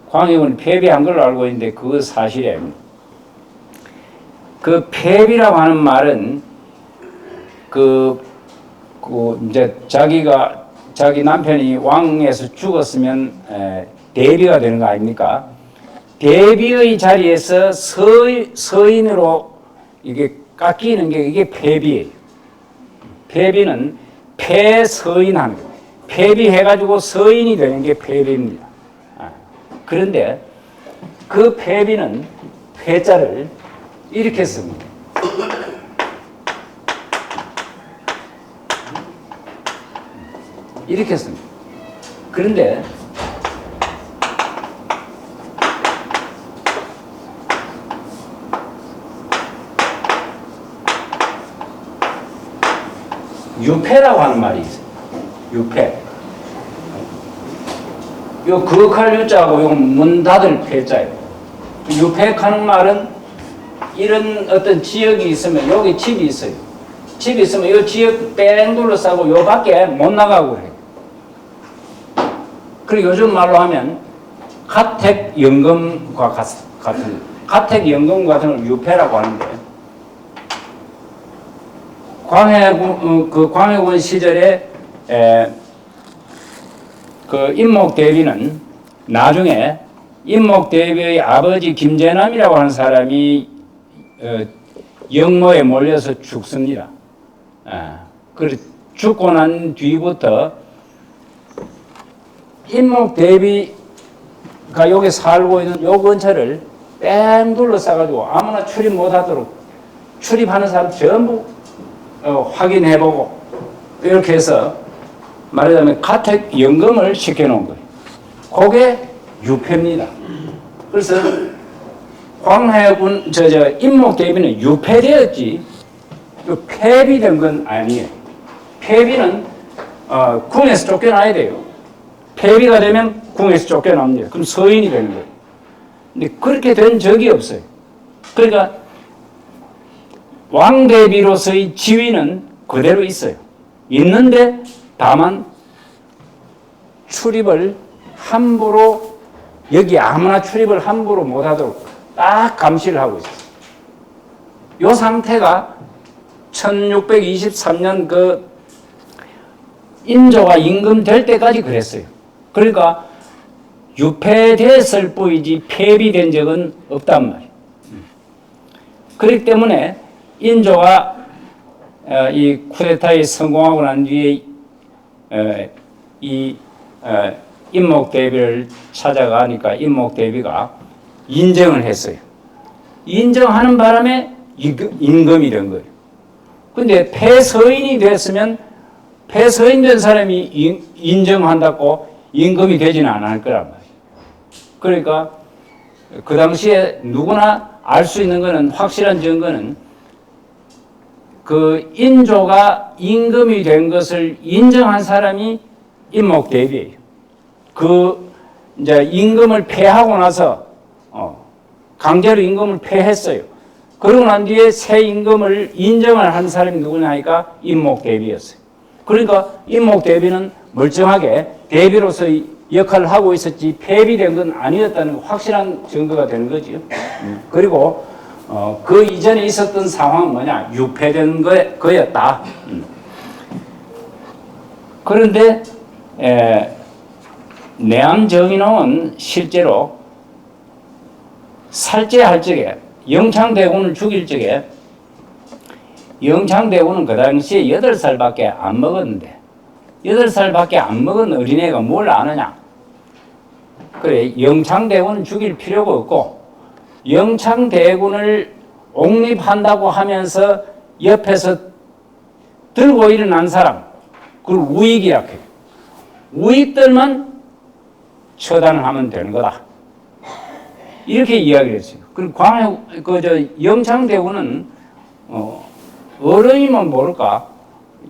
광해군이 폐비한 걸로 알고 있는데 그거 사실이에요. 그 폐비라고 하는 말은 이제 자기 남편이 왕에서 죽었으면 대비가 되는 거 아닙니까? 대비의 자리에서 서인으로 이게 깎이는 게 이게 폐비예요. 폐비는 폐서인하는 거예요. 폐비해가지고 서인이 되는 게 폐비입니다. 그런데 그 폐비는 회자를 이렇게 씁니다. 이렇게 씁니다. 그런데 유패라고 하는 말이 있어요. 유패. 요 거역할 유자하고 요 문 닫을 패자예요. 유패하는 말은 이런 어떤 지역이 있으면 여기 집이 있어요. 집이 있으면 요 지역 뺑 둘러싸고 요 밖에 못 나가고 해요. 그리고 요즘 말로 하면 가택연금과 같은 가택연금 같은 걸 유패라고 하는데, 광해군 시절에 그 임목대비는 나중에 임목대비의 아버지 김재남이라고 하는 사람이 영모에 몰려서 죽습니다. 그리고 죽고 난 뒤부터 임목대비가 여기 살고 있는 요 근처를 뺑 둘러싸가지고 아무나 출입 못하도록 출입하는 사람 전부 확인해보고 이렇게 해서 말하자면 가택연금을 시켜놓은 거예요. 그게 유패입니다. 그래서 광해군 임목대비는 유패되었지 폐비된 건 아니에요. 폐비는 궁에서 쫓겨나야 돼요. 폐비가 되면 궁에서 쫓겨납니다. 그럼 서인이 되는 거예요. 근데 그렇게 된 적이 없어요. 그러니까 왕대비로서의 지위는 그대로 있어요. 있는데 다만 출입을 함부로 여기 아무나 출입을 함부로 못하도록 딱 감시를 하고 있어요. 이 상태가 1623년 그 인조가 임금 될 때까지 그랬어요. 그러니까 유패됐을 뿐이지 폐비된 적은 없단 말이에요. 그렇기 때문에 인조가 이 쿠데타에 성공하고 난 뒤에 이 임목대비를 찾아가니까 임목대비가 인정을 했어요. 인정하는 바람에 임금이 된 거예요. 근데 폐서인이 됐으면 폐서인 된 사람이 인정한다고 임금이 되지는 않을 거란 말이에요. 그러니까 그 당시에 누구나 알 수 있는 것은 확실한 증거는 그 인조가 임금이 된 것을 인정한 사람이 임목대비예요. 그 이제 임금을 폐하고 나서 강제로 임금을 폐했어요. 그러고 난 뒤에 새 임금을 인정을 한 사람이 누구냐 하니까 임목대비였어요. 그러니까 임목대비는 멀쩡하게 대비로서 역할을 하고 있었지 폐비된 건 아니었다는 확실한 증거가 되는 거죠. 그리고 그 이전에 있었던 상황은 뭐냐? 유폐된 거였다. 그런데 내암정인홍은 실제로 살제할 적에 영창대군을 죽일 적에 영창대군은 그 당시에 8살밖에 안 먹었는데 8살밖에 안 먹은 어린애가 뭘 아느냐? 그래, 영창대군을 죽일 필요가 없고 영창대군을 옹립한다고 하면서 옆에서 들고 일어난 사람, 그걸 우익이라고 해요. 우익들만 처단을 하면 되는 거다. 이렇게 이야기를 했어요. 그리고 영창대군은 어른이면 모를까?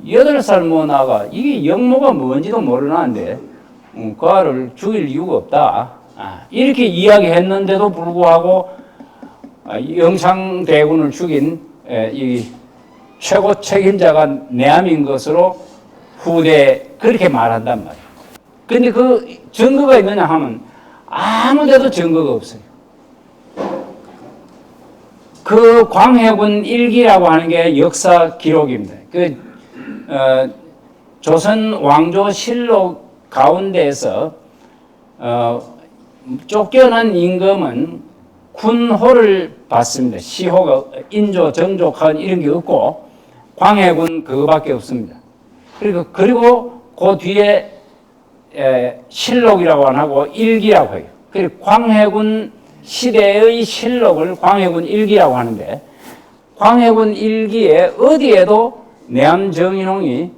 8살 뭐 나가 이게 영모가 뭔지도 모르는데 그 아를 죽일 이유가 없다. 이렇게 이야기했는데도 불구하고 영창대군을 죽인 이 최고 책임자가 내암인 것으로 후대에 그렇게 말한단 말이에요. 근데 그 증거가 있느냐 하면 아무 데도 증거가 없어요. 그 광해군 일기라고 하는 게 역사 기록입니다. 조선 왕조 실록 가운데에서 쫓겨난 임금은 군호를 받습니다. 시호가 인조, 정조, 이런 게 없고 광해군 그거밖에 없습니다. 그리고 그 뒤에 실록이라고 안 하고 일기라고 해요. 그리고 광해군 시대의 실록을 광해군 일기라고 하는데 광해군 일기에 어디에도 내암정인홍이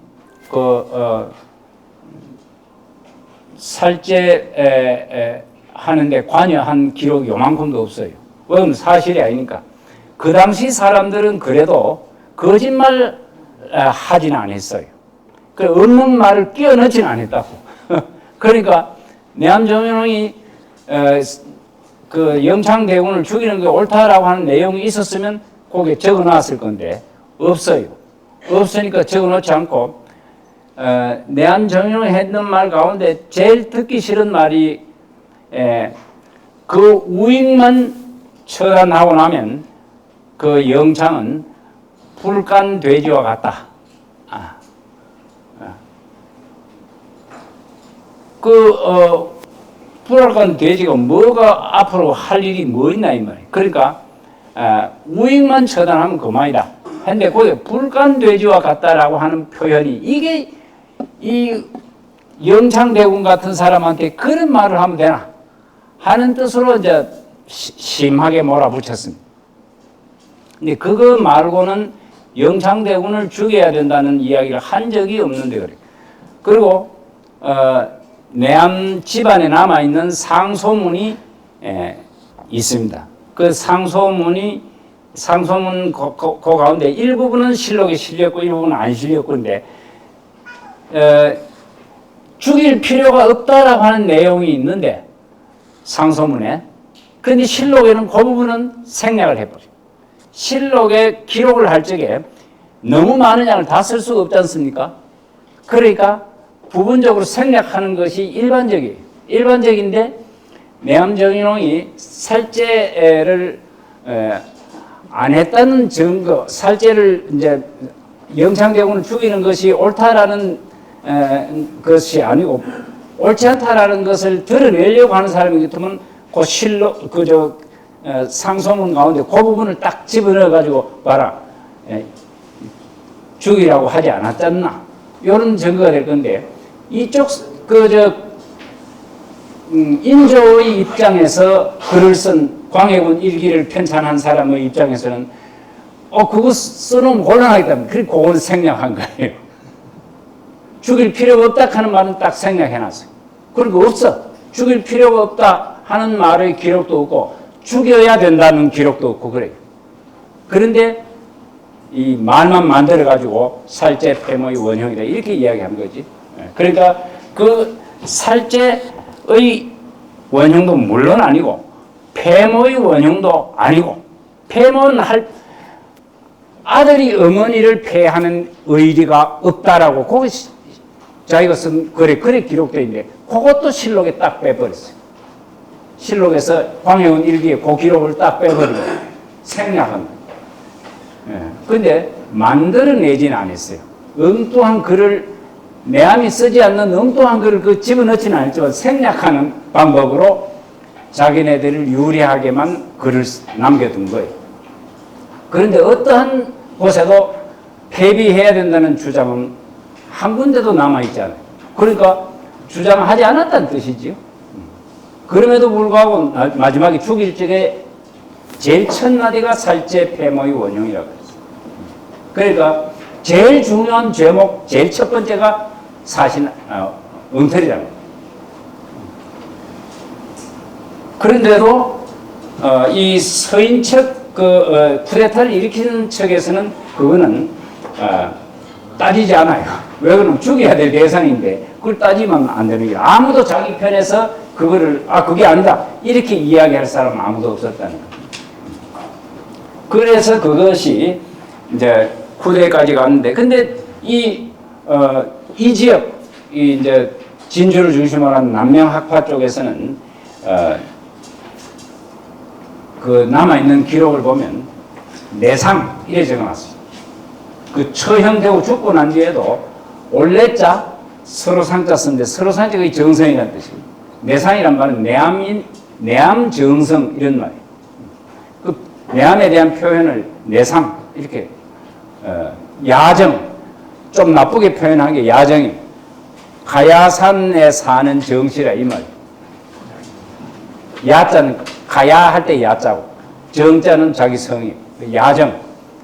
살제 하는데 관여한 기록이 요만큼도 없어요. 왜냐면 사실이 아니니까. 그 당시 사람들은 그래도 거짓말 하진 않았어요. 없는 말을 끼워 넣진 않았다고. 그러니까 내암정인홍이 그 영창대군을 죽이는 게 옳다라고 하는 내용이 있었으면 거기에 적어 놨을 건데 없어요. 없으니까 적어 놓지 않고 내암정인홍이 했던 말 가운데 제일 듣기 싫은 말이 그 우익만 처단하고 나면 그 영창은 불간 돼지와 같다. 불간 돼지가 뭐가 앞으로 할 일이 뭐 있나 이 말이에요. 그러니까 우익만 처단하면 그만이다. 근데 거기에 불간 돼지와 같다라고 하는 표현이 이게 이 영창대군 같은 사람한테 그런 말을 하면 되나 하는 뜻으로 이제 심하게 몰아붙였습니다. 근데 그거 말고는 영창대군을 죽여야 된다는 이야기를 한 적이 없는데 그래요. 그리고 내암 집안에 남아있는 상소문이 있습니다. 그 상소문 그 가운데 일부분은 실록에 실렸고 일부분은 안 실렸고 근데 죽일 필요가 없다라고 하는 내용이 있는데 상소문에 그런데 실록에는 그 부분은 생략을 해버려요. 실록에 기록을 할 적에 너무 많은 양을 다 쓸 수가 없지 않습니까? 그러니까 부분적으로 생략하는 것이 일반적이에요. 일반적인데 내암정인홍이 살제를 안 했다는 증거, 살제를 이제 영창대군을 죽이는 것이 옳다라는 것이 아니고 옳지 않다라는 것을 드러내려고 하는 사람이기 때문에 그 실록, 상소문 가운데 그 부분을 딱 집어넣어 가지고 봐라, 죽이라고 하지 않았잖나 이런 증거가 될 건데 이쪽 인조의 입장에서 글을 쓴 광해군 일기를 편찬한 사람의 입장에서는 그거 써놓으면 곤란하겠다. 그리고 그걸 생략한 거예요. 죽일 필요가 없다 하는 말은 딱 생략해놨어요. 그리고 없어. 죽일 필요가 없다 하는 말의 기록도 없고 죽여야 된다는 기록도 없고 그래요. 그런데 이 말만 만들어가지고 살제 폐모의 원형이다 이렇게 이야기한 거지. 그러니까 그 살제의 원형도 물론 아니고 폐모의 원흉도 아니고, 폐모는 아들이 어머니를 폐하는 의리가 없다라고 거기 자기가 쓴 글에 기록되어 있는데, 그것도 실록에 딱 빼버렸어요. 실록에서 광해군 일기에 그 기록을 딱 빼버리고 생략한 거예요. 그런데 만들어내지는 않았어요. 엉뚱한 글을, 내함이 쓰지 않는 엉뚱한 글을 집어넣지는 않았지만 생략하는 방법으로 자기네들을 유리하게만 글을 남겨둔 거예요. 그런데 어떠한 곳에도 폐비해야 된다는 주장은 한 군데도 남아있지 않아요. 그러니까 주장하지 않았다는 뜻이지요. 그럼에도 불구하고 마지막에 죽일 적에 제일 첫 마디가 살제 폐모의 원흉이라고 했어요. 그러니까 제일 중요한 제목, 제일 첫 번째가 엉터리라는 거예요. 그런데도 이 서인측 쿠데타를 일으키는 측에서는 그거는 따지지 않아요. 왜 그러면 죽여야 될 대상인데 그걸 따지면 안 되는 게, 아무도 자기 편에서 그거를 그게 아니다 이렇게 이야기할 사람은 아무도 없었다는 거예요. 그래서 그것이 이제 쿠데까지 갔는데, 근데 이 지역, 이제 진주를 중심으로 한 남명학파 쪽에서는 그 남아있는 기록을 보면 내상 이래 적어놨어요. 그 처형되고 죽고 난 뒤에도 올레자 서로상자 쓰는데, 서로상자가 정성이라는 뜻입니다. 내상이란 말은 내암정성 이런 말이에요. 그 내암에 대한 표현을 내상 이렇게 야정, 좀 나쁘게 표현한 게 야정입니다. 가야산에 사는 정씨라 이 말이에요. 야자는 가야 할 때 야자고, 정자는 자기 성이 야정.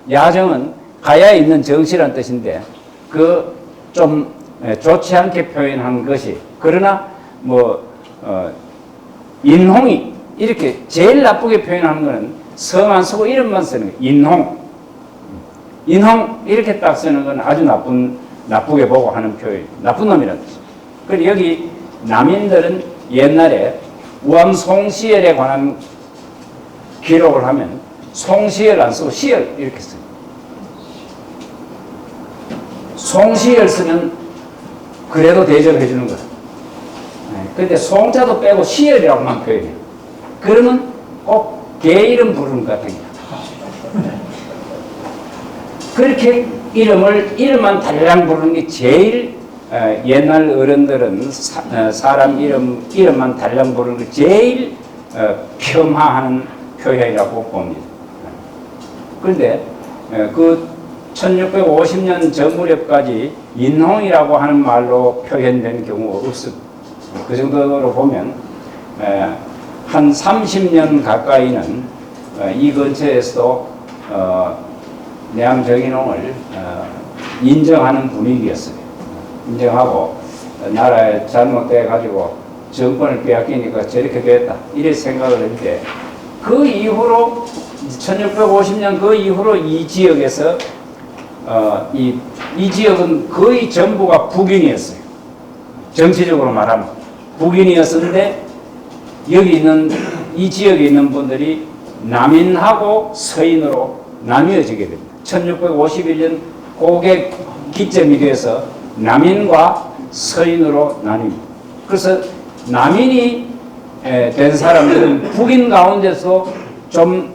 야정은 가야에 있는 정씨라는 뜻인데, 그 좀 좋지 않게 표현한 것이, 그러나 인홍이 이렇게 제일 나쁘게 표현하는 것은 성 안 쓰고 이름만 쓰는 거예요. 인홍 이렇게 딱 쓰는 건 아주 나쁘게 보고 하는 표현, 나쁜 놈이라는 뜻이에요. 그리고 여기 남인들은 옛날에 우암 송시열에 관한 기록을 하면 송시열 안 쓰고 시열 이렇게 써요. 송시열 쓰면 그래도 대접해 주는 거예요. 근데 송자도 빼고 시열이라고만 표현해요. 그러면 꼭 개 이름 부르는 것 같은 거예요. 그렇게 이름만 달랑 부르는 게 제일 옛날 어른들은 사람 이름만 달랑 부르는 게 제일 폄하하는 표현이라고 봅니다. 그런데 그 1650년 전 무렵까지 인홍이라고 하는 말로 표현된 경우가 없습니다. 그 정도로 보면 한 30년 가까이는 이 근처에서도 내암정인홍을 인정하는 분위기였어요. 인정하고 나라에 잘못돼 가지고 정권을 빼앗기니까 저렇게 됐다 이래 생각을 했는데, 그 이후로 1650년 그 이후로 이 지역에서 이 지역은 거의 전부가 북인이었어요. 정치적으로 말하면 북인이었는데, 여기 있는 이 지역에 있는 분들이 남인하고 서인으로 나뉘어지게 됩니다. 1651년 그게 기점이 돼서 남인과 서인으로 나뉩니다. 그래서 남인이 된 사람들은 북인 가운데서 좀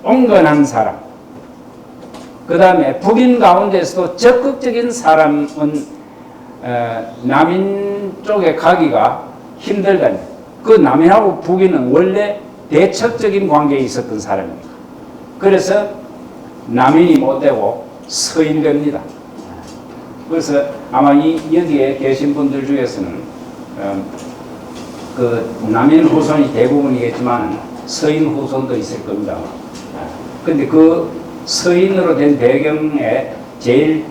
온건한 사람, 그 다음에 북인 가운데서도 적극적인 사람은 남인 쪽에 가기가 힘들다. 그 남인하고 북인은 원래 대척적인 관계에 있었던 사람입니다. 그래서 남인이 못 되고 서인됩니다. 그래서 아마 여기에 계신 분들 중에서는 그 남인 후손이 대부분이겠지만 서인 후손도 있을 겁니다. 근데 그 서인으로 된 배경에 제일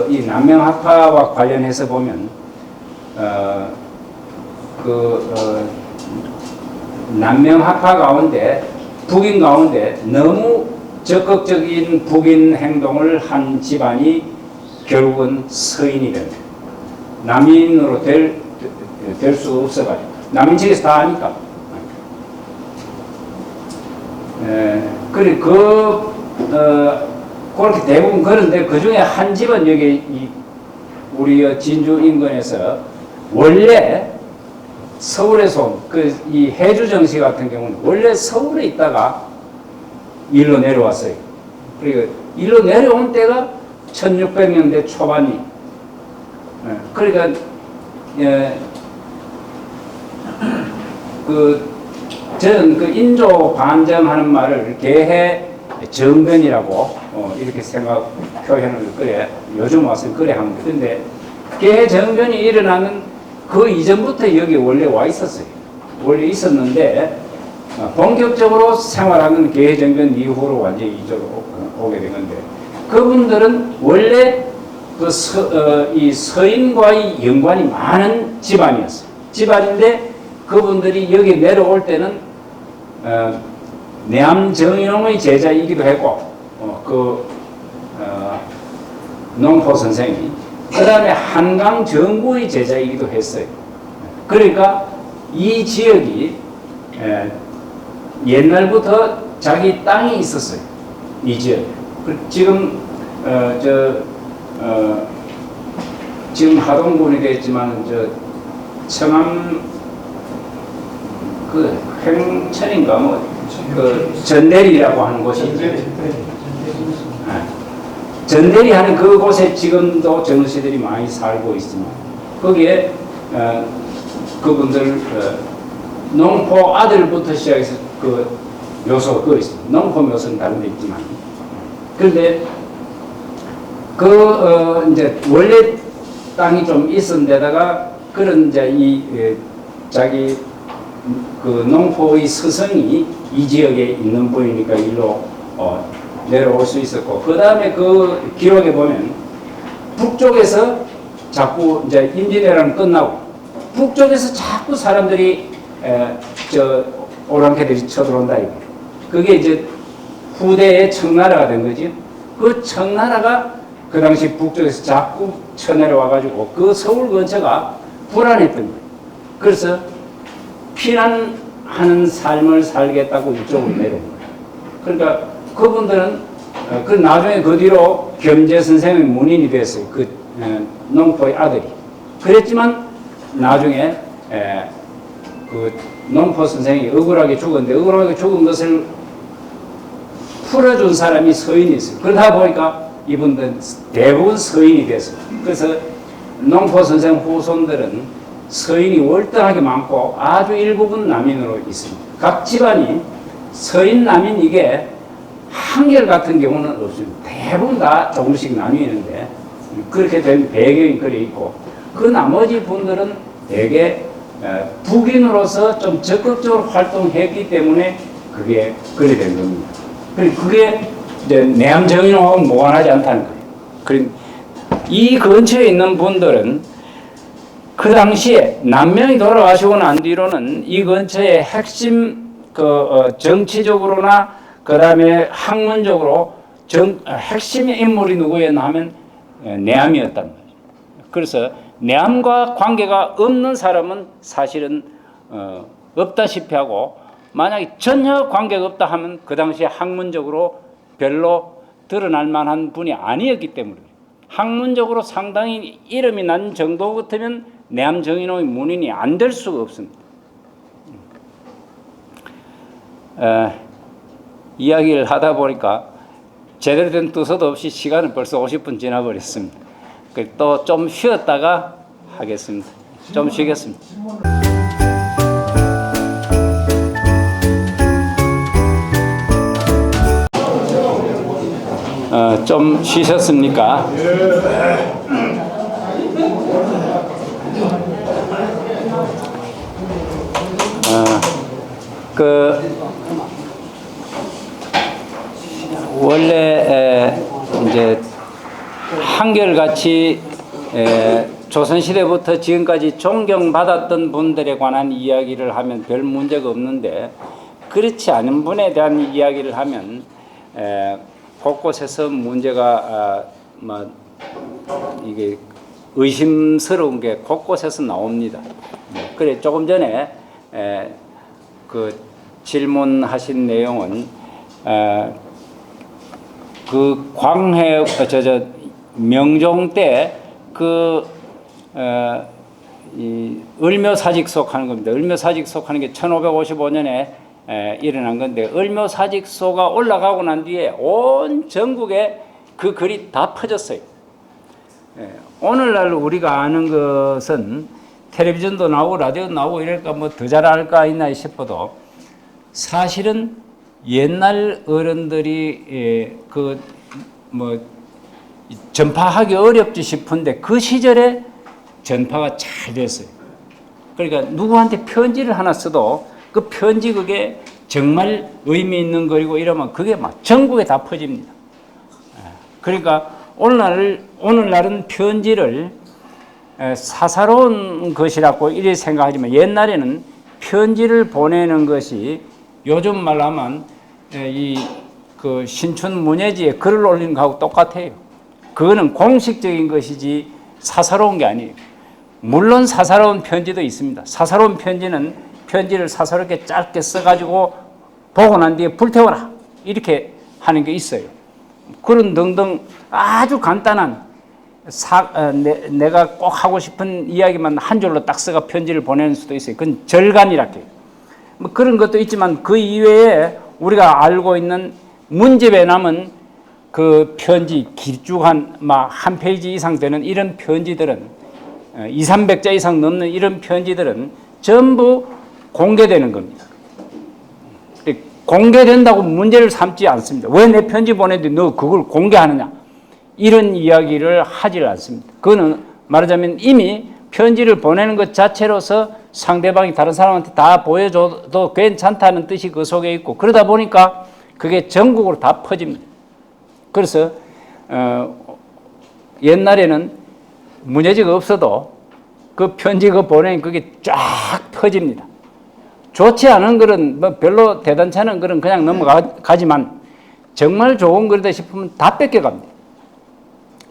이 남명학파와 관련해서 보면 남명학파 가운데 북인 가운데 너무 적극적인 북인 행동을 한 집안이 결국은 서인이 됩니다. 남인으로 될 수 없어가지고 남인 측에서 다 하니까. 그래 그렇게 대부분 그런데 그 중에 한 집은 여기 우리 진주 인근에서 원래 서울에서 온 이 해주 정씨 같은 경우는 원래 서울에 있다가 일로 내려왔어요. 그리고 일로 내려온 때가 1600년대 초반이. 그러니까 저는 그 인조 반정하는 말을 개해 정변이라고 이렇게 표현을 그래 요즘 와서 그래 합니다. 근데 개해 정변이 일어나는 그 이전부터 여기 원래 와 있었어요. 원래 있었는데 본격적으로 생활하는 개해 정변 이후로 완전히 이쪽으로 오게 된 건데 그분들은 원래 이 서인과의 연관이 많은 집안이었어요. 집안인데 그분들이 여기 내려올 때는 내암 정인홍의 제자이기도 했고 농포 선생이 그 다음에 한강 정구의 제자이기도 했어요. 그러니까 이 지역이 옛날부터 자기 땅이 있었어요. 이 지역. 지금 지금 하동군이 됐지만 청암 그 횡천인가 전대리라고 하는 곳이 있죠. 전대리 하는 그곳에 지금도 정씨들이 많이 살고 있습니다. 거기에 그분들 농포 아들부터 시작해서 그 묘소가 그 있습니다. 농포 묘소는 다른 데 있지만 그런데 이제 원래 땅이 좀 있은 데다가 그런 이제 자기 그 농포의 스승이 이 지역에 있는 분이니까 일로 내려올 수 있었고 그 다음에 그 기록에 보면 북쪽에서 자꾸 이제 임진왜란 끝나고 북쪽에서 자꾸 사람들이 오랑캐들이 쳐들어온다 이거. 그게 이제 후대의 청나라가 된 거지. 그 청나라가 그 당시 북쪽에서 자꾸 쳐내려와가지고 그 서울 근처가 불안했던 거예요. 그래서 피난하는 삶을 살겠다고 이쪽으로 내려온 거예요. 그러니까 그분들은 그 나중에 그 뒤로 겸재 선생의 문인이 됐어요. 그 농포의 아들이. 그랬지만 나중에 그 농포 선생이 억울하게 죽었는데 억울하게 죽은 것을 풀어준 사람이 서인이 있어요. 그러다 보니까 이분들은 대부분 서인이 됐어요. 그래서 농포 선생 후손들은 서인이 월등하게 많고 아주 일부분 남인으로 있습니다. 각 집안이 서인 남인 이게 한결같은 경우는 없습니다. 대부분 다 조금씩 나뉘는데 그렇게 된 배경이 그래 있고 그 나머지 분들은 대개 북인으로서 좀 적극적으로 활동했기 때문에 그게 그래 된 겁니다. 그게 이제 내암정인하고 무관하지 않다는 거예요. 이 근처에 있는 분들은 그 당시에 남명이 돌아가시고 난 뒤로는 이 근처에 핵심 정치적으로나 그 다음에 학문적으로 핵심 인물이 누구였나 하면 내암이었단 말이죠. 그래서 내암과 관계가 없는 사람은 사실은 없다시피 하고 만약에 전혀 관계가 없다 하면 그 당시에 학문적으로 별로 드러날 만한 분이 아니었기 때문에 학문적으로 상당히 이름이 난 정도 같으면 내암정인홍의 문인이 안 될 수가 없습니다. 이야기를 하다 보니까 제대로 된 뜻도 없이 시간은 벌써 50분 지나버렸습니다. 또 좀 쉬었다가 하겠습니다. 좀 쉬겠습니다. 좀 쉬셨습니까? 원래 이제 한결같이 조선시대부터 지금까지 존경받았던 분들에 관한 이야기를 하면 별 문제가 없는데 그렇지 않은 분에 대한 이야기를 하면 곳곳에서 문제가 이게 의심스러운 게 곳곳에서 나옵니다. 그래 조금 전에 그 질문하신 내용은 그 광해 명종 때 이 을묘사직속 하는 겁니다. 을묘사직속 하는 게 1555년에 일어난 건데, 을묘사직소가 올라가고 난 뒤에 온 전국에 그 글이 다 퍼졌어요. 오늘날 우리가 아는 것은 텔레비전도 나오고 라디오도 나오고 이럴까 뭐 더 잘 알까 있나 싶어도, 사실은 옛날 어른들이 전파하기 어렵지 싶은데 그 시절에 전파가 잘 됐어요. 그러니까 누구한테 편지를 하나 써도 그 편지 그게 정말 의미 있는 거리고 이러면 그게 막 전국에 다 퍼집니다. 그러니까 오늘날은 편지를 사사로운 것이라고 이렇게 생각하지만, 옛날에는 편지를 보내는 것이 요즘 말로 하면 그 신춘 문예지에 글을 올리는 거하고 똑같아요. 그거는 공식적인 것이지 사사로운 게 아니에요. 물론 사사로운 편지도 있습니다. 사사로운 편지는 편지를 사사롭게 짧게 써가지고 보고 난 뒤에 불태워라 이렇게 하는 게 있어요. 그런 등등 아주 간단한 내가 꼭 하고 싶은 이야기만 한 줄로 딱 써가 편지를 보내는 수도 있어요. 그건 절간이라고 해요. 뭐 그런 것도 있지만 그 이외에 우리가 알고 있는 문집에 남은 그 편지, 길쭉한 한 페이지 이상 되는 이런 편지들은, 200~300자 이상 넘는 이런 편지들은 전부 공개되는 겁니다. 공개된다고 문제를 삼지 않습니다. 왜 내 편지 보내는데 너 그걸 공개하느냐, 이런 이야기를 하질 않습니다. 그거는 말하자면 이미 편지를 보내는 것 자체로서 상대방이 다른 사람한테 다 보여줘도 괜찮다는 뜻이 그 속에 있고, 그러다 보니까 그게 전국으로 다 퍼집니다. 그래서 옛날에는 문예지가 없어도 그 편지 보내면 그게 쫙 퍼집니다. 좋지 않은 글은 뭐 별로 대단치 않은 글은 그냥 넘어가지만, 정말 좋은 글이다 싶으면 다 뺏겨갑니다.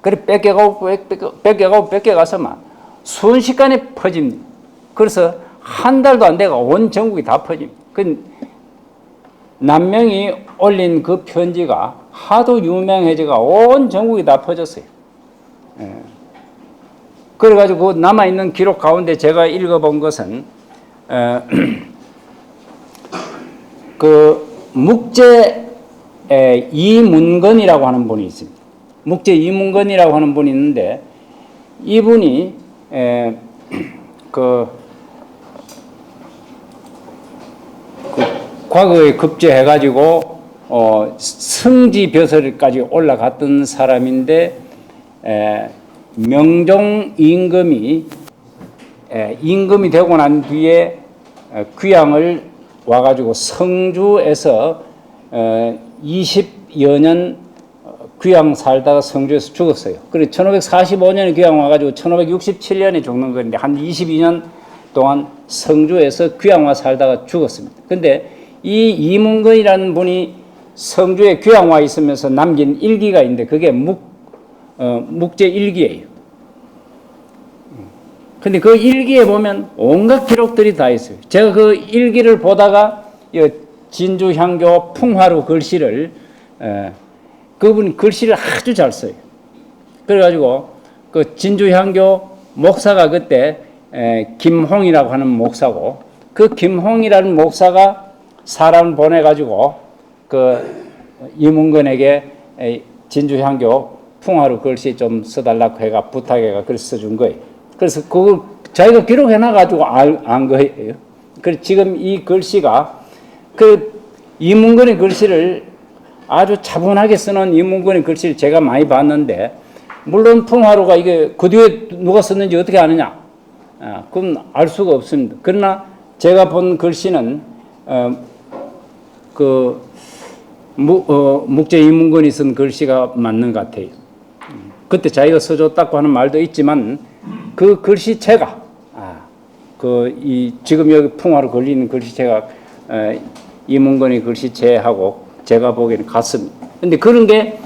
그래 뺏겨가서 막 순식간에 퍼집니다. 그래서 한 달도 안 돼가 온 전국이 다 퍼집니다. 그 남명이 올린 그 편지가 하도 유명해져가 온 전국이 다 퍼졌어요. 그래가지고 남아있는 기록 가운데 제가 읽어본 것은 그 묵제 이문건이라고 하는 분이 있습니다. 묵제 이문건이라고 하는 분이 있는데, 이분이 과거에 급제해가지고 승지벼슬까지 올라갔던 사람인데, 명종 임금이 되고 난 뒤에 귀양을 와가지고 성주에서 20여 년 귀양 살다가 성주에서 죽었어요. 그리고 1545년에 귀양 와가지고 1567년에 죽는 건데, 한 22년 동안 성주에서 귀양 와 살다가 죽었습니다. 근데 이 이문건이라는 분이 성주에 귀양 와 있으면서 남긴 일기가 있는데, 그게 묵제 일기예요. 근데 그 일기에 보면 온갖 기록들이 다 있어요. 제가 그 일기를 보다가 진주향교 풍화루 글씨를, 그분 글씨를 아주 잘 써요. 그래가지고 그 진주향교 목사가 그때 김홍이라고 하는 목사고, 그 김홍이라는 목사가 사람을 보내가지고 그 이문건에게 진주향교 풍화루 글씨 좀 써달라고 해가 부탁해가 글 써준 거예요. 그래서 그걸 자기가 기록해놔가지고 안 거예요. 그래서 지금 이 글씨가 그 이문건의 글씨를 아주 차분하게 쓰는 이문건의 글씨를 제가 많이 봤는데, 물론 풍화루가 이게 그 뒤에 누가 썼는지 어떻게 아느냐? 그건 알 수가 없습니다. 그러나 제가 본 글씨는 묵제 이문건이 쓴 글씨가 맞는 것 같아요. 그때 자기가 써줬다고 하는 말도 있지만, 그 글씨체가 지금 여기 풍화로 걸리는 글씨체가 이문건의 글씨체하고 제가 보기에는 같습니다. 근데 그런 게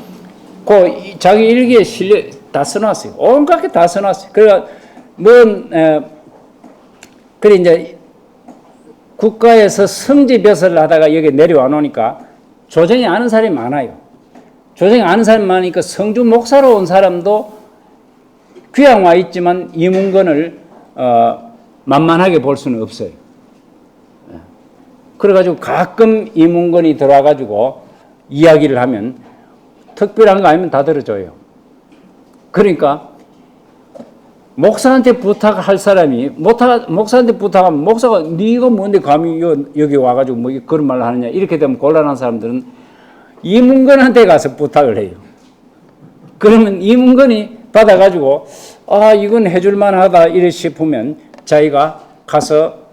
자기 일기에 다 써놨어요. 온갖 게 다 써놨어요. 그러니까 그래 이제 국가에서 성지벼슬을 하다가 여기 내려와 놓으니까 조정이 아는 사람이 많아요. 조정이 아는 사람이 많으니까 성주 목사로 온 사람도 귀양 와 있지만 이문건을 만만하게 볼 수는 없어요. 그래가지고 가끔 이문건이 들어와가지고 이야기를 하면 특별한 거 아니면 다 들어줘요. 그러니까 목사한테 부탁할 사람이 목사한테 부탁하면 목사가 네가 뭔데 감히 여기 와가지고 뭐 그런 말을 하느냐 이렇게 되면 곤란한 사람들은 이문건한테 가서 부탁을 해요. 그러면 이문건이 받아가지고 이건 해줄만하다 이래 싶으면 자기가 가서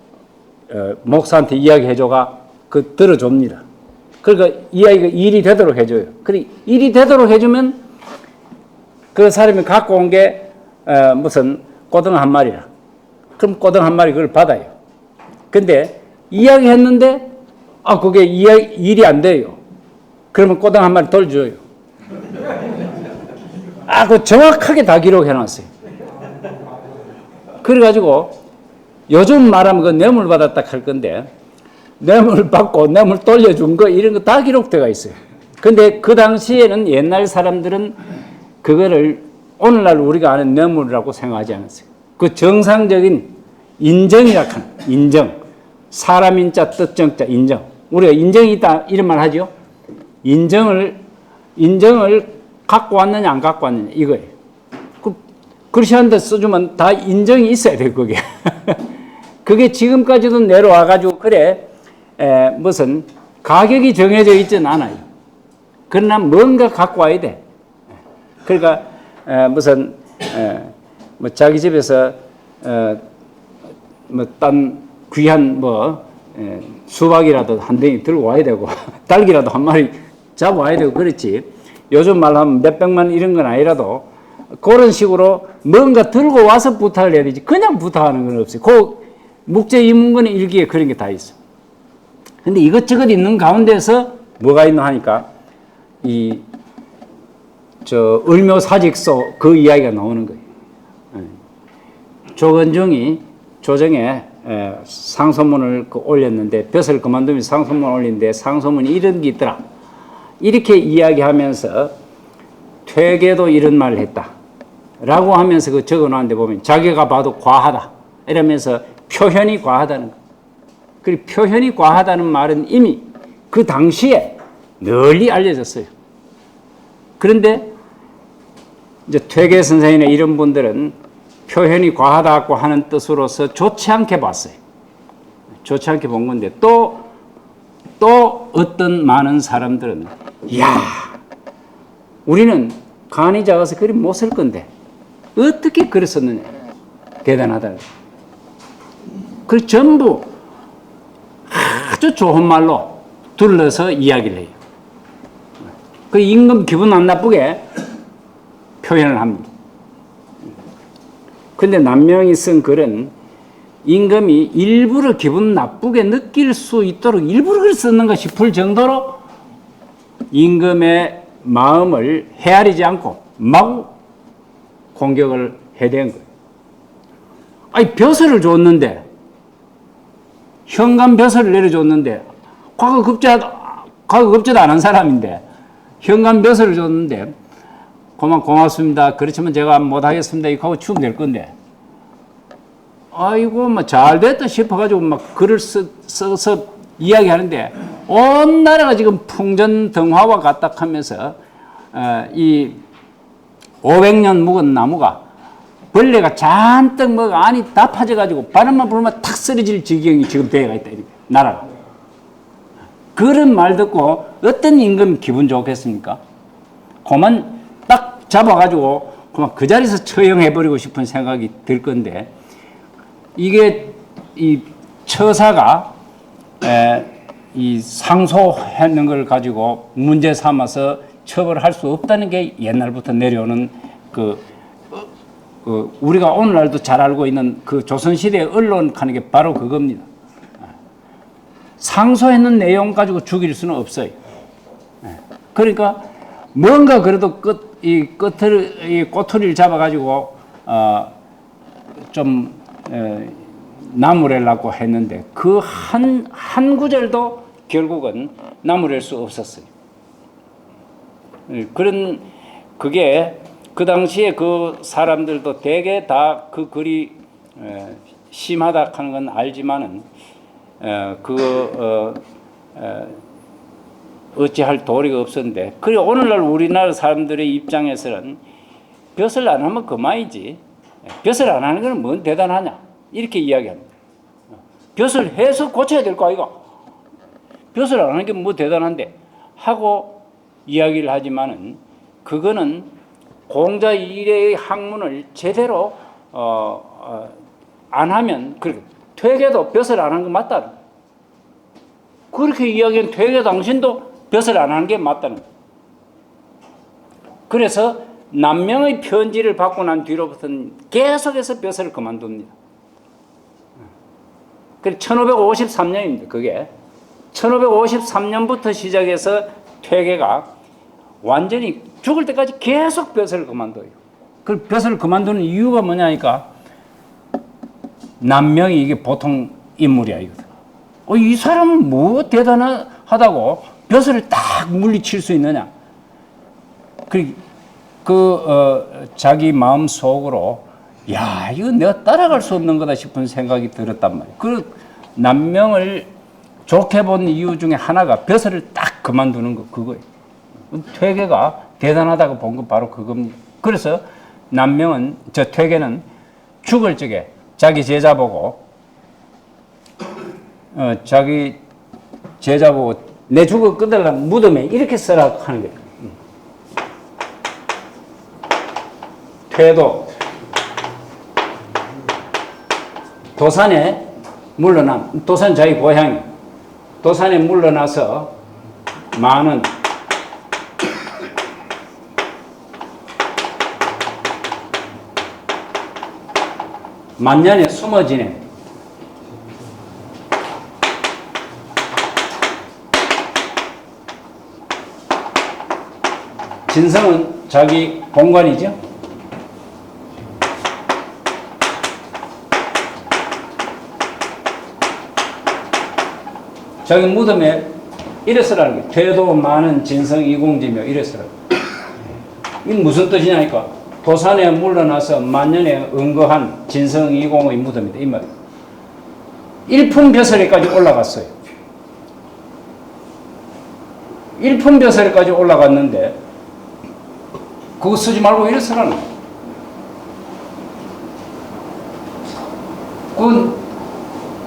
목사한테 이야기해줘가 들어줍니다. 그러니까 이야기가 일이 되도록 해줘요. 그래 일이 되도록 해주면 그 사람이 갖고 온 게 무슨 꼬등 한 마리라. 그럼 꼬등 한 마리 그걸 받아요. 근데 이야기했는데 그게 일이 안 돼요. 그러면 꼬등 한 마리 돌줘요. 그거 정확하게 다 기록해놨어요. 그래가지고 요즘 말하면 그 뇌물 받았다 할 건데 뇌물 받고 뇌물 돌려준 거 이런 거 다 기록되어 있어요. 근데 그 당시에는 옛날 사람들은 그거를 오늘날 우리가 아는 뇌물이라고 생각하지 않았어요. 그 정상적인 인정이라 하는 인정. 사람 인자 뜻정자 인정. 우리가 인정이 있다 이런 말 하죠. 인정을 갖고 왔느냐 안 갖고 왔느냐 이거예요. 그리스한테 써주면 다 인정이 있어야 돼요. 그게. 그게 지금까지도 내려와가지고 그래 무슨 가격이 정해져 있지는 않아요. 그러나 뭔가 갖고 와야 돼. 그러니까 무슨 뭐 자기 집에서 뭐 딴 귀한 수박이라도 한 덩이 들고 와야 되고 딸기라도 한 마리 잡아와야 되고 그렇지. 요즘 말하면 몇백만 이런 건 아니라도 그런 식으로 뭔가 들고 와서 부탁을 해야 되지. 그냥 부탁하는 건 없어요. 그 묵제이문건의 일기에 그런 게 다 있어. 근데 이것저것 있는 가운데서 뭐가 있나 하니까 을묘사직서 그 이야기가 나오는 거예요. 조건중이 조정에 상소문을 올렸는데 벼슬 그만두면서 상소문을 올리는데 상소문이 이런 게 있더라. 이렇게 이야기하면서 퇴계도 이런 말을 했다. 라고 하면서 그 적어놓았는데 보면 자기가 봐도 과하다. 이러면서 표현이 과하다는 거. 그리고 표현이 과하다는 말은 이미 그 당시에 널리 알려졌어요. 그런데 이제 퇴계 선생이나 이런 분들은 표현이 과하다고 하는 뜻으로서 좋지 않게 봤어요. 좋지 않게 본 건데 또 어떤 많은 사람들은 우리는 간이 작아서 그리 못 쓸 건데 어떻게 글을 썼느냐 대단하다. 그 전부 아주 좋은 말로 둘러서 이야기를 해요. 그 임금 기분 안 나쁘게 표현을 합니다. 근데 남명이 쓴 글은 임금이 일부러 기분 나쁘게 느낄 수 있도록 일부러 글을 썼는가 싶을 정도로 임금의 마음을 헤아리지 않고 마구 공격을 해댄 거예요. 벼슬을 줬는데 현관 벼슬을 내려줬는데 과거 급제도 안 한 사람인데 현관 벼슬을 줬는데 고맙습니다. 그렇지만 제가 못하겠습니다. 이거 하고 치우면 될 건데 잘 됐다 싶어가지고 막 글을 써서 이야기하는데 온 나라가 지금 풍전등화와 같다 하면서 이 500년 묵은 나무가 벌레가 잔뜩 안이 다 파져가지고 바람만 불면 탁 쓰러질 지경이 지금 되어가 있다. 이렇게 나라가. 그런 말 듣고 어떤 임금 기분 좋겠습니까? 그만 딱 잡아가지고 그만 그 자리에서 처형해버리고 싶은 생각이 들 건데 이게 이 처사가 이 상소하는 걸 가지고 문제 삼아서 처벌할 수 없다는 게 옛날부터 내려오는 우리가 오늘날도 잘 알고 있는 그 조선시대의 언론 하는 게 바로 그겁니다. 상소했는 내용 가지고 죽일 수는 없어요. 그러니까 뭔가 그래도 이 꼬투리를 잡아가지고 좀 나무래려고 했는데 그 한 구절도 결국은 나무랄 수 없었어요. 그런 그게 그 당시에 그 사람들도 대개 다 그 글이 심하다 하는 건 알지만은 어찌할 도리가 없었는데, 그래 오늘날 우리나라 사람들의 입장에서는 벼슬 안 하면 그만이지, 벼슬 안 하는 건 뭔 대단하냐 이렇게 이야기합니다. 벼슬 해서 고쳐야 될 거 아이가, 벼슬 안 하는 게 뭐 대단한데 하고 이야기를 하지만은, 그거는 공자 일의 학문을 제대로 안 하면, 퇴계도 벼슬 안 하는 거 맞다, 그렇게 이야기한 퇴계 당신도 벼슬 안 하는 게 맞다는 거예요. 그래서 남명의 편지를 받고 난 뒤로부터는 계속해서 벼슬을 그만둡니다. 그래 1553년입니다. 그게 1553년부터 시작해서 퇴계가 완전히 죽을 때까지 계속 벼슬을 그만둬요. 그 벼슬을 그만두는 이유가 뭐냐니까, 남명이 이게 보통 인물이 아니거든. 이 사람은 뭐 대단하다고 벼슬을 딱 물리칠 수 있느냐. 자기 마음 속으로, 야, 이거 내가 따라갈 수 없는 거다 싶은 생각이 들었단 말이에요. 그 남명을 좋게 본 이유 중에 하나가 벼슬을 딱 그만두는 거, 그거예요. 퇴계가 대단하다고 본 건 바로 그겁니다. 그래서 퇴계는 죽을 적에 자기 제자 보고, 내 죽을 끝내려면 무덤에 이렇게 쓰라 하는 거예요. 퇴도 도산에 물러남, 도산 자기 고향이, 도산에 물러나서 많은 만년에 숨어 지내. 진성은 자기 공간이죠. 자기 무덤에 이래서라는 게, 퇴도 많은 진성 이공지며 이래서라는 게. 이게 무슨 뜻이냐니까, 도산에 물러나서 만년에 은거한 진성 이공의 무덤이다 이 말. 일품벼슬에까지 올라갔어요. 일품벼슬에까지 올라갔는데 그거 쓰지 말고 이래서라는 거예요. 그건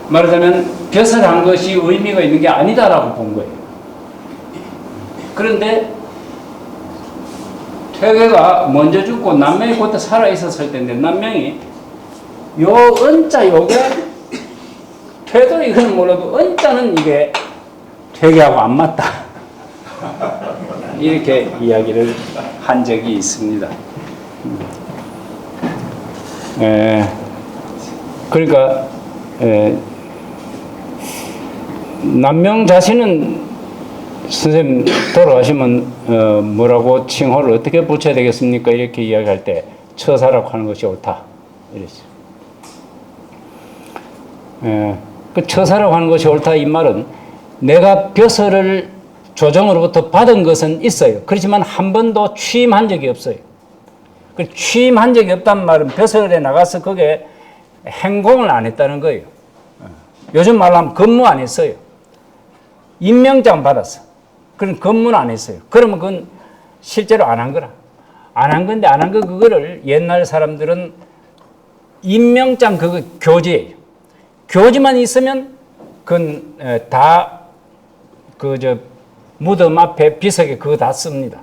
말하자면 벼슬한 것이 의미가 있는 게 아니다라고 본 거예요. 그런데 퇴계가 먼저 죽고 남명이 그때 살아있었을 때인데, 남명이 요 은자 요게, 퇴도 이거는 몰라도 은자는 이게 퇴계하고 안 맞다 이렇게 이야기를 한 적이 있습니다. 그러니까 남명 자신은 선생님 돌아가시면 뭐라고 칭호를 어떻게 붙여야 되겠습니까? 이렇게 이야기할 때 처사라고 하는 것이 옳다 이랬어요. 그 처사라고 하는 것이 옳다 이 말은, 내가 벼슬을 조정으로부터 받은 것은 있어요. 그렇지만 한 번도 취임한 적이 없어요. 그 취임한 적이 없단 말은 벼슬에 나가서 그게 행공을 안 했다는 거예요. 요즘 말로 하면 근무 안 했어요. 임명장 받았어. 그럼 근무는 안 했어요. 그러면 그건 실제로 안 한 거라. 안 한 건데, 안 한 거 그거를 옛날 사람들은 임명장 그거 교지예요. 교지만 있으면 그건 다 무덤 앞에 비석에 그거 다 씁니다.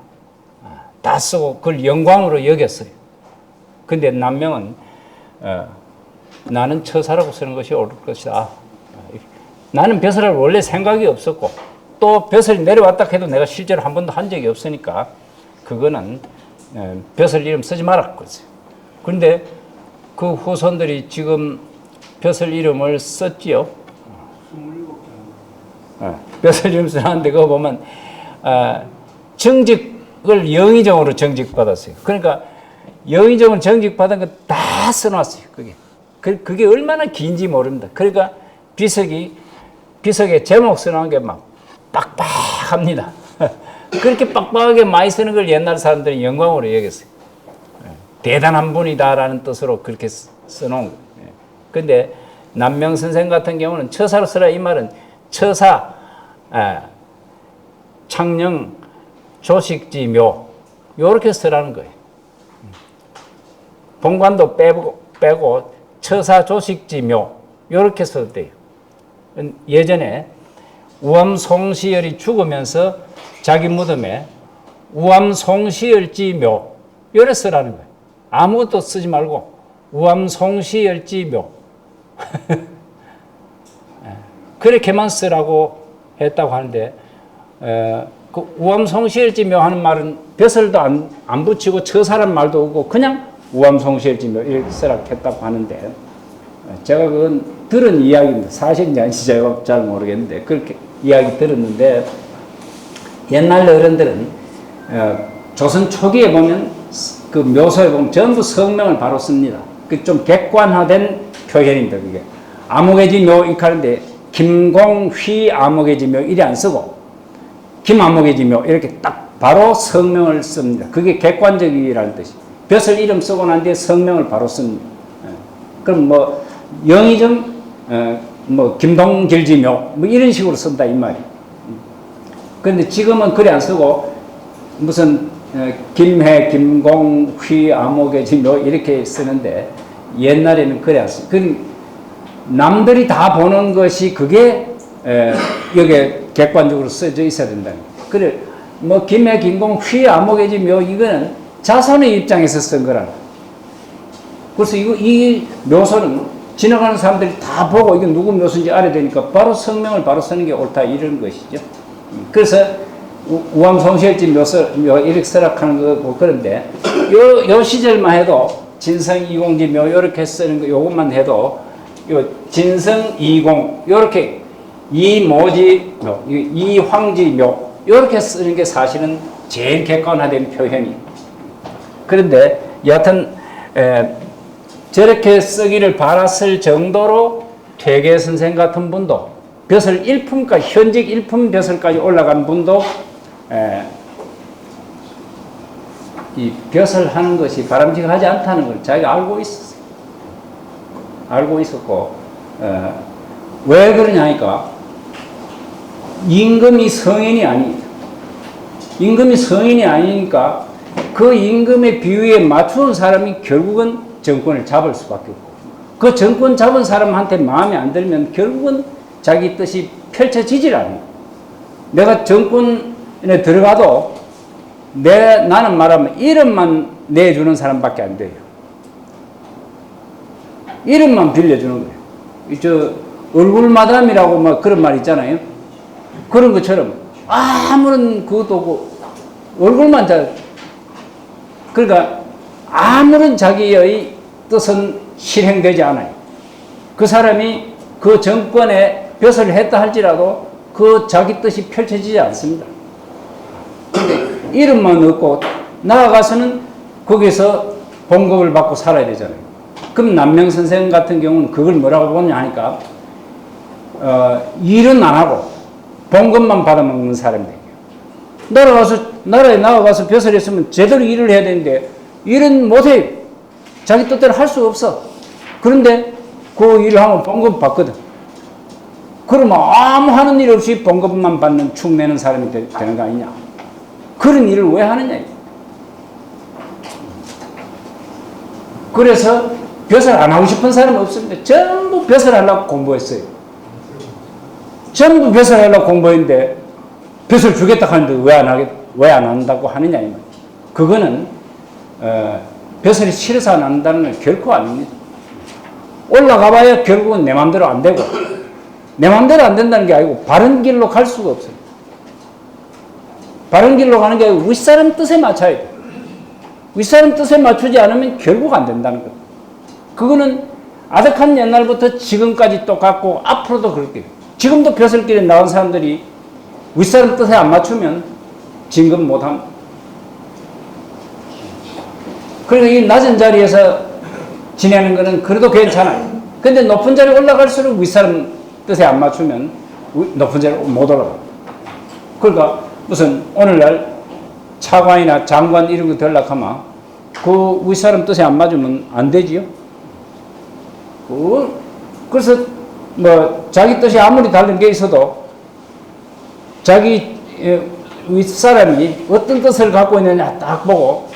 다 쓰고 그걸 영광으로 여겼어요. 근데 남명은 나는 처사라고 쓰는 것이 옳을 것이다. 나는 벼슬을 원래 생각이 없었고, 또 벼슬이 내려왔다 해도 내가 실제로 한 번도 한 적이 없으니까 그거는 벼슬 이름 쓰지 말았을 거지. 그런데 그 후손들이 지금 벼슬 이름을 썼지요. 벼슬 이름 쓰는데 그거 보면 정직을 영의정으로 정직받았어요. 그러니까 영의정을 정직받은 거 다 써놨어요. 그게 얼마나 긴지 모릅니다. 그러니까 비석에 제목 써놓은 게 막 빡빡합니다. 그렇게 빡빡하게 많이 쓰는 걸 옛날 사람들이 영광으로 여겼어요. 대단한 분이다라는 뜻으로 그렇게 써놓은 거예요. 근데 남명 선생 같은 경우는 처사로 쓰라 이 말은 처사, 창녕, 조식지묘 요렇게 쓰라는 거예요. 본관도 빼고 처사, 조식지묘 요렇게 써도 돼요. 예전에 우암 송시열이 죽으면서 자기 무덤에 우암 송시열지묘 요래 쓰라는 거예요. 아무것도 쓰지 말고 우암 송시열지묘 그렇게만 쓰라고 했다고 하는데 그 우암 송시열지묘 하는 말은 벼슬도 안 붙이고 처사란 말도 없고 그냥 우암 송시열지묘 이렇게 쓰라고 했다고 하는데 제가 그건 들은 이야기입니다. 사실인지 아닌지 제가 잘 모르겠는데 그렇게 이야기 들었는데 옛날 어른들은 조선 초기에 보면 그 묘소에 보면 전부 성명을 바로 씁니다. 그 좀 객관화된 표현입니다. 그게 아무개지묘 이렇게 하는데 김공휘 아무개지묘 이래 안 쓰고 김아무개지묘 이렇게 딱 바로 성명을 씁니다. 그게 객관적이라는 뜻이. 벼슬 이름 쓰고 난 뒤에 성명을 바로 씁니다. 그럼 뭐 영의정 뭐 김동길지묘 뭐 이런 식으로 쓴다 이 말이에요. 그런데 지금은 그래 안 쓰고 무슨 김해, 김공, 휘, 아무개지묘 이렇게 쓰는데 옛날에는 그래 안 쓰고 남들이 다 보는 것이 그게 여기에 객관적으로 써져 있어야 된다. 그래 뭐 김해, 김공, 휘, 아무개지묘 이거는 자손의 입장에서 쓴 거라. 그래서 이 묘소는 지나가는 사람들이 다 보고 이게 누구 묘소인지 알아야 되니까 바로 성명을 바로 쓰는 게 옳다 이런 것이죠. 그래서 우암 송시열지 묘소 이렇게 서락하는 거고 그런데 요 시절만 해도 진성 이공지 묘 이렇게 쓰는 거 요것만 해도 요 진성 이공 요렇게 이모지 묘 이황지 묘 요렇게 쓰는 게 사실은 제일 객관화된 표현이. 그런데 여하튼 저렇게 쓰기를 바랐을 정도로 퇴계 선생 같은 분도 벼슬 1품까지 현직 1품 벼슬까지 올라간 분도 이 벼슬하는 것이 바람직하지 않다는 걸 자기가 알고 있었어요. 알고 있었고 왜 그러냐니까 임금이 성인이 아닙니다. 임금이 성인이 아니니까 그 임금의 비위에 맞추는 사람이 결국은 정권을 잡을 수밖에 없고 그 정권 잡은 사람한테 마음에 안 들면 결국은 자기 뜻이 펼쳐지질 않아요. 내가 정권에 들어가도 나는 말하면 이름만 내주는 사람밖에 안 돼요. 이름만 빌려주는 거예요. 저 얼굴마담이라고 막 그런 말 있잖아요. 그런 것처럼 아무런 그것도 없고 얼굴만 그러니까 아무런 자기의 뜻은 실행되지 않아요. 그 사람이 그 정권에 벼슬을 했다 할지라도 그 자기 뜻이 펼쳐지지 않습니다. 근데 이름만 얻고 나아가서는 거기서 봉급을 받고 살아야 되잖아요. 그럼 남명 선생 같은 경우는 그걸 뭐라고 보냐 하니까 일은 안 하고 봉급만 받아먹는 사람들이에요. 나라에 나가서 벼슬 했으면 제대로 일을 해야 되는데 일은 못해요. 자기 뜻대로 할 수 없어. 그런데 그 일을 하면 봉급 받거든. 그러면 아무 하는 일 없이 봉급만 받는 축내는 사람이 되는 거 아니냐. 그런 일을 왜 하느냐. 그래서 벼슬 안 하고 싶은 사람은 없습니다. 전부 벼슬 하려고 공부했어요. 전부 벼슬 하려고 공부했는데 벼슬 주겠다 하는데 왜 안 한다고 하느냐. 그거는 벼슬이 싫어서 안 한다는 건 결코 아닙니다. 올라가봐야 결국은 내 마음대로 안 되고 내 마음대로 안 된다는 게 아니고 바른 길로 갈 수가 없어요. 바른 길로 가는 게 아니고 윗사람 뜻에 맞춰야 돼. 윗사람 뜻에 맞추지 않으면 결국 안 된다는 거예요. 그거는 아득한 옛날부터 지금까지 똑같고 앞으로도 그렇게 지금도 벼슬길에 나온 사람들이 윗사람 뜻에 안 맞추면 진급 못합니다. 그리고 이 낮은 자리에서 지내는 거는 그래도 괜찮아요. 근데 높은 자리에 올라갈수록 윗사람 뜻에 안 맞추면 높은 자리에 못 올라가요. 그러니까 무슨 오늘날 차관이나 장관 이런 거 되려면 그 윗사람 뜻에 안 맞으면 안 되지요. 그래서 뭐 자기 뜻이 아무리 다른 게 있어도 자기 윗사람이 어떤 뜻을 갖고 있느냐 딱 보고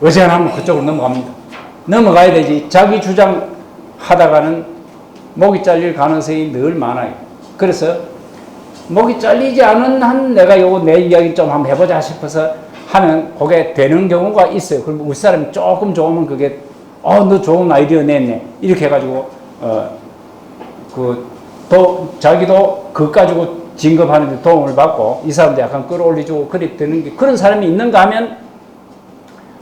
어지간하면 그쪽으로 넘어갑니다. 넘어가야 되지. 자기 주장 하다가는 목이 잘릴 가능성이 늘 많아요. 그래서 목이 잘리지 않은 한 내가 내 이야기 좀 한번 해보자 싶어서 하면 그게 되는 경우가 있어요. 그럼 윗사람이 조금 좋으면 그게 너 좋은 아이디어 냈네 이렇게 해가지고 자기도 그거 가지고 진급하는데 도움을 받고 이 사람도 약간 끌어올려주고 그렇게 되는 게 그런 사람이 있는가 하면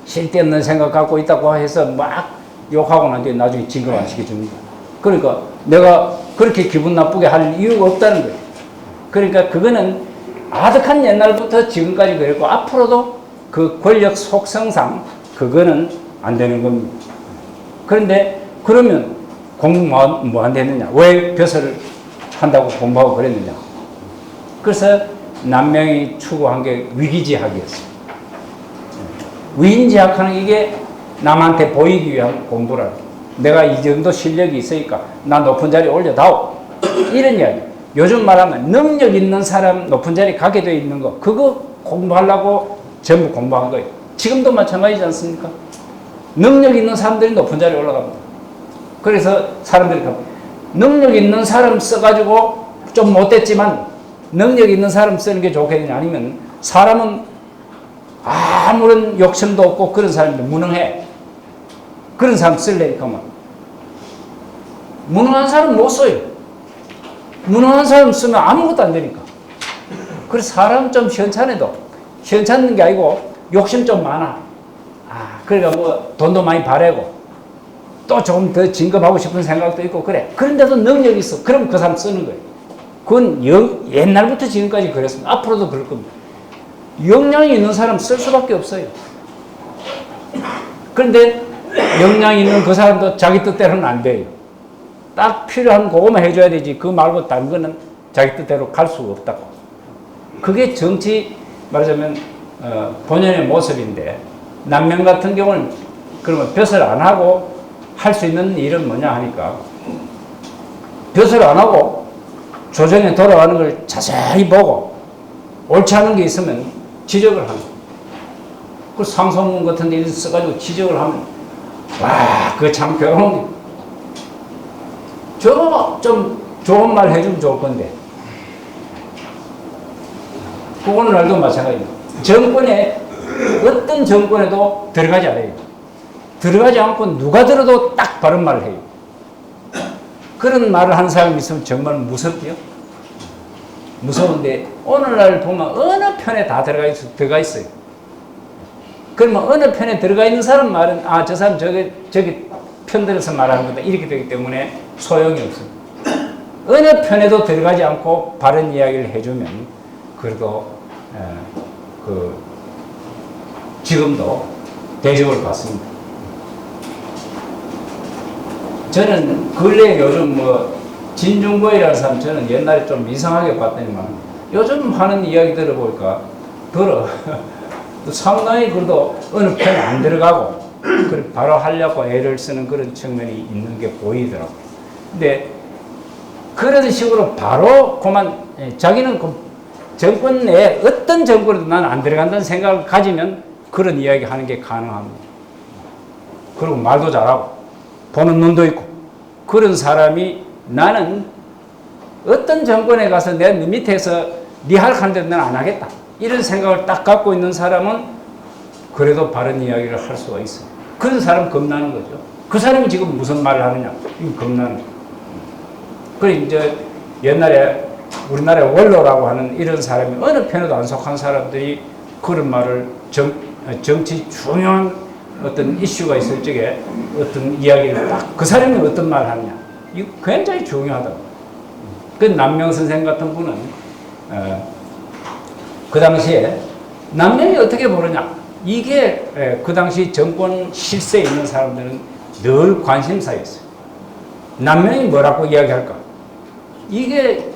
쓸데없는 생각 갖고 있다고 해서 막 욕하고 난 뒤에 나중에 진급 안 시켜줍니다. 그러니까 내가 그렇게 기분 나쁘게 할 이유가 없다는 거예요. 그러니까 그거는 아득한 옛날부터 지금까지 그랬고 앞으로도 그 권력 속성상 그거는 안 되는 겁니다. 그런데 그러면 공부 뭐 안 됐느냐? 왜 벼슬을 한다고 공부하고 그랬느냐? 그래서 남명이 추구한 게 위기지학이었어요. 위인지학하는 이게 남한테 보이기 위한 공부라. 내가 이 정도 실력이 있으니까 나 높은 자리에 올려다오. 이런 이야기. 요즘 말하면 능력 있는 사람 높은 자리에 가게 되어 있는 거 그거 공부하려고 전부 공부한 거예요. 지금도 마찬가지지 않습니까? 능력 있는 사람들이 높은 자리에 올라갑니다. 그래서 사람들이 능력 있는 사람 써가지고 좀 못됐지만 능력 있는 사람 쓰는 게 좋겠느냐 아니면 사람은 아무런 욕심도 없고 그런 사람인데 무능해. 그런 사람 쓸래니까 뭐. 무능한 사람 못 써요. 무능한 사람 쓰면 아무것도 안 되니까. 그래서 사람 좀 시원찮아도 시원찮는 게 아니고 욕심 좀 많아. 그러니까 뭐 돈도 많이 바래고 또 조금 더 진급하고 싶은 생각도 있고 그래. 그런데도 능력이 있어. 그럼 그 사람 쓰는 거예요. 그건 옛날부터 지금까지 그랬습니다. 앞으로도 그럴 겁니다. 역량이 있는 사람 쓸 수밖에 없어요. 그런데 역량이 있는 그 사람도 자기 뜻대로는 안 돼요. 딱 필요한 그거만 해줘야 되지. 그거 말고 다른 거는 자기 뜻대로 갈 수가 없다고. 그게 정치 말하자면 본연의 모습인데 남명 같은 경우는 그러면 벼슬 안 하고 할 수 있는 일은 뭐냐 하니까 벼슬 안 하고 조정에 돌아가는 걸 자세히 보고 옳지 않은 게 있으면 지적을 하는 그 상소문 같은 데 써가지고 지적을 하면 와 그거 참 괴로운 게 저거 좀 좋은 말 해주면 좋을 건데 그 오늘날도 마찬가지입니다. 정권에 어떤 정권에도 들어가지 않아요. 들어가지 않고 누가 들어도 딱 바른 말을 해요. 그런 말을 하는 사람이 있으면 정말 무섭죠. 무서운데 오늘날 보면 어느 편에 다 들어가 있어요. 그러면 어느 편에 들어가 있는 사람 말은 저 사람 저기 편들어서 말하는 거다 이렇게 되기 때문에 소용이 없습니다. 어느 편에도 들어가지 않고 바른 이야기를 해주면 그래도 지금도 대접을 받습니다. 저는 근래 요즘 진중거이라는 사람 저는 옛날에 좀 이상하게 봤더니만 요즘 하는 이야기 들어보니까 상당히 그래도 어느 편에 안 들어가고 바로 하려고 애를 쓰는 그런 측면이 있는 게 보이더라고요. 근데 그런 식으로 바로 그만 자기는 정권 내에 어떤 정권에도 나는 안 들어간다는 생각을 가지면 그런 이야기 하는 게 가능합니다. 그리고 말도 잘하고 보는 눈도 있고 그런 사람이 나는 어떤 정권에 가서 내 밑에서 네 할 하는데 나는 안 하겠다 이런 생각을 딱 갖고 있는 사람은 그래도 바른 이야기를 할 수가 있어요. 그런 사람 겁나는 거죠. 그 사람이 지금 무슨 말을 하느냐 이거 겁나는 거죠. 그리고 이제 옛날에 우리나라에 원로라고 하는 이런 사람이 어느 편에도 안 속한 사람들이 그런 말을 정치 중요한 어떤 이슈가 있을 적에 어떤 이야기를 딱 그 사람이 어떤 말을 하느냐 이거 굉장히 중요하다고. 그 남명 선생 같은 분은 그 당시에 남명이 어떻게 보느냐 이게 그 당시 정권 실세에 있는 사람들은 늘 관심사였어요. 남명이 뭐라고 이야기할까 이게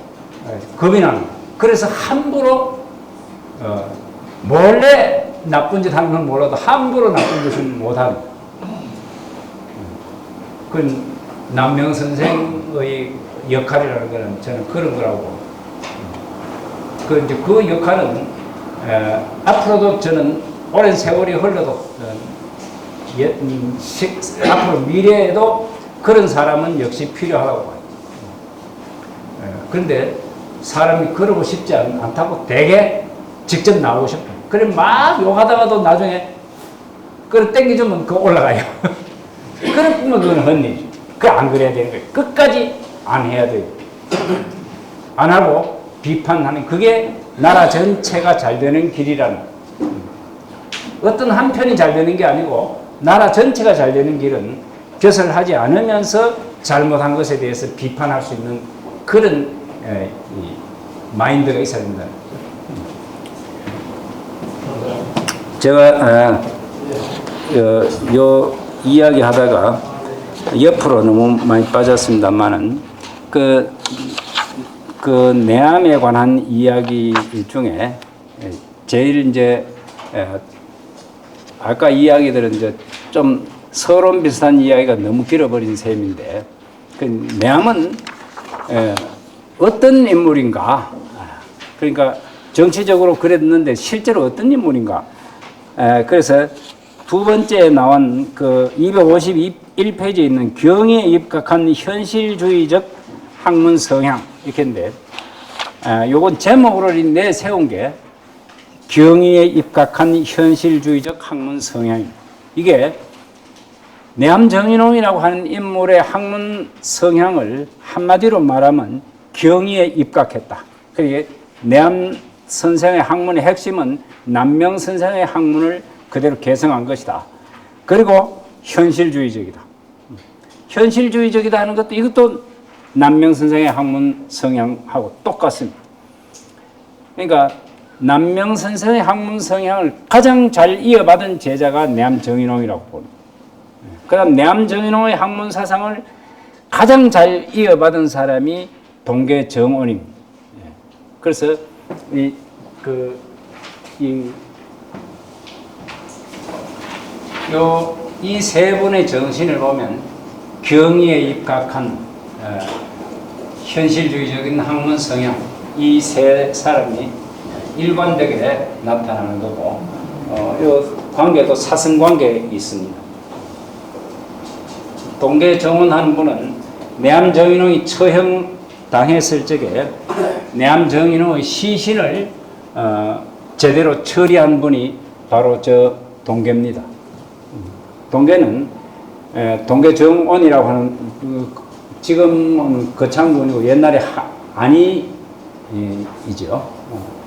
겁이 나는 거예요. 그래서 함부로 몰래 나쁜 짓 하는 건 몰라도 함부로 나쁜 짓은 못하는. 그건 남명 선생의 역할이라는 거는 저는 그런 거라고. 그 역할은 앞으로도 저는 오랜 세월이 흘러도 앞으로 미래에도 그런 사람은 역시 필요하다고 봐요. 그런데 사람이 그러고 싶지 않다고 되게 직접 나오고 싶어요. 그래 막 욕하다가도 나중에 그걸 땡겨주면 그거 올라가요. 그러면 그건 헛일이죠. 안 그래야 되는 거예요. 끝까지 안 해야 돼요. 안 하고 비판하는 그게 나라 전체가 잘 되는 길이라는 어떤 한 편이 잘 되는 게 아니고 나라 전체가 잘 되는 길은 벼슬하지 않으면서 잘못한 것에 대해서 비판할 수 있는 그런 마인드가 있어야 됩니다. 제가 요 이야기 하다가 옆으로 너무 많이 빠졌습니다만은 그 내암에 관한 이야기 중에 제일 이제 아까 이야기들은 이제 좀 서론 비슷한 이야기가 너무 길어버린 셈인데 그 내암은 어떤 인물인가? 그러니까 정치적으로 그랬는데 실제로 어떤 인물인가? 그래서 두 번째에 나온 그 251페이지에 있는 경에 입각한 현실주의적 학문 성향 이렇게인데 요건 제목으로 내세운 게 경의에 입각한 현실주의적 학문 성향입니다. 이게 내암정인홍이라고 하는 인물의 학문 성향을 한마디로 말하면 경의에 입각했다. 그러니까 내암 선생의 학문의 핵심은 남명 선생의 학문을 그대로 개성한 것이다. 그리고 현실주의적이다. 현실주의적이다 하는 것도 이것도 남명 선생의 학문 성향하고 똑같습니다. 그러니까 남명 선생의 학문 성향을 가장 잘 이어받은 제자가 내암정인홍이라고 봅니다. 그 다음 내암정인홍의 학문 사상을 가장 잘 이어받은 사람이 동계정원입니다. 그래서 이 세 분의 정신을 보면 경의에 입각한 현실주의적인 학문 성향 이 세 사람이 일관되게 나타나는 거고 이 관계도 사승관계에 있습니다. 동계정원한 분은 내암정인홍이 처형당했을 적에 내암정인홍의 시신을 제대로 처리한 분이 바로 저 동계입니다. 동계는 동계정원이라고 하는 지금은 거창군이고 옛날에 안이죠.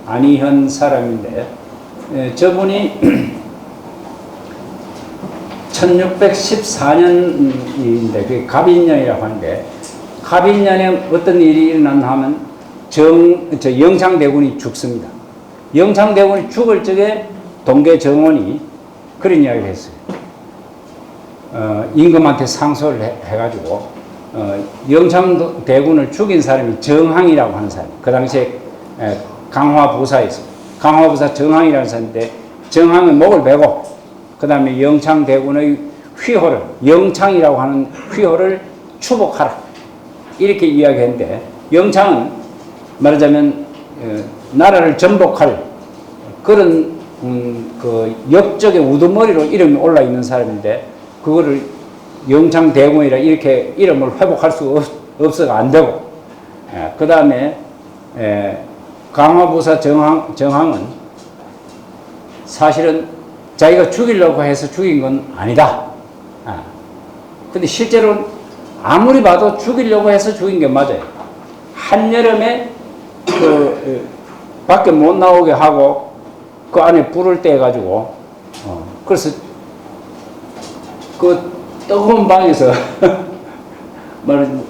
안이현 사람인데 저분이 1614년인데 그게 갑인년이라고 하는데 갑인년에 어떤 일이 일어났나 하면 영창대군이 죽습니다. 영창대군이 죽을 적에 동계정원이 그런 이야기를 했어요. 임금한테 상소를 해가지고 영창대군을 죽인 사람이 정항이라고 하는 사람. 그 당시에 강화부사였어요. 강화부사 정항이라는 사람인데 정항은 목을 베고 그 다음에 영창대군의 휘호를 영창이라고 하는 휘호를 추복하라 이렇게 이야기했는데 영창은 말하자면 나라를 전복할 그런 그 역적의 우두머리로 이름이 올라 있는 사람인데 그거를 영창대군이라 이렇게 이름을 회복할 수 없어가 안 되고 그 다음에 강화부사 정항은 사실은 자기가 죽이려고 해서 죽인 건 아니다. 근데 실제로는 아무리 봐도 죽이려고 해서 죽인 게 맞아요. 한여름에 밖에 못 나오게 하고 그 안에 불을 떼가지고 그래서 그 뜨거운 방에서 말은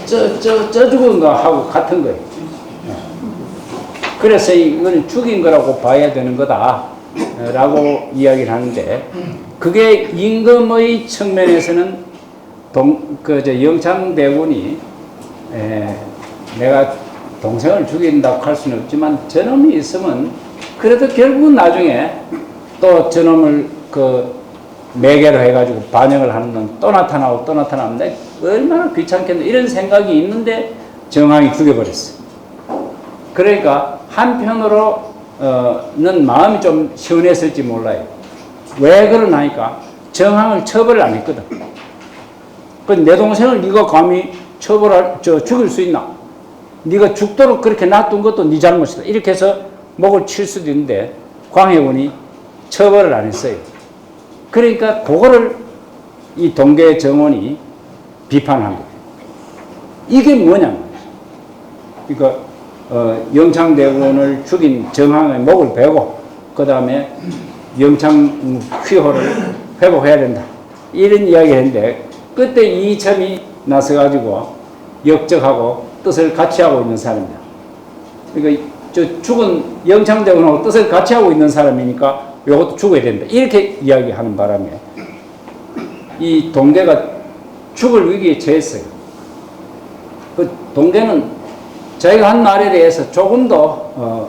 쪄 죽은가 하고 같은 거예요. 그래서 이건 죽인 거라고 봐야 되는 거다 라고 이야기를 하는데 그게 임금의 측면에서는 영창대군이 내가 동생을 죽인다고 할 수는 없지만 저놈이 있으면 그래도 결국은 나중에 또 저놈을 그 매개로 해가지고 반역을 하는 놈 또 나타나고 또 나타나는데 얼마나 귀찮겠노 이런 생각이 있는데 정황이 죽여버렸어요. 그러니까 한편으로는 마음이 좀 시원했을지 몰라요. 왜 그러나니까 정황을 처벌을 안 했거든. 그 내 동생을 네가 감히 죽일 수 있나? 네가 죽도록 그렇게 놔둔 것도 네 잘못이다. 이렇게 해서 목을 칠 수도 있는데 광해군이 처벌을 안 했어요. 그러니까 그거를 이 동계 정원이 비판한 거예요. 이게 뭐냐면, 그러니까 영창대군을 죽인 정황의 목을 베고 그 다음에 영창 휘호를 회복해야 된다. 이런 이야기를 했는데 그때 이점이 나서가지고 역적하고 뜻을 같이 하고 있는 사람이다. 그러니까 저 죽은 영창대군하고 뜻을 같이 하고 있는 사람이니까 이것도 죽어야 된다. 이렇게 이야기하는 바람에 이 동계가 죽을 위기에 처했어요. 그 동계는 자기가 한 말에 대해서 조금 더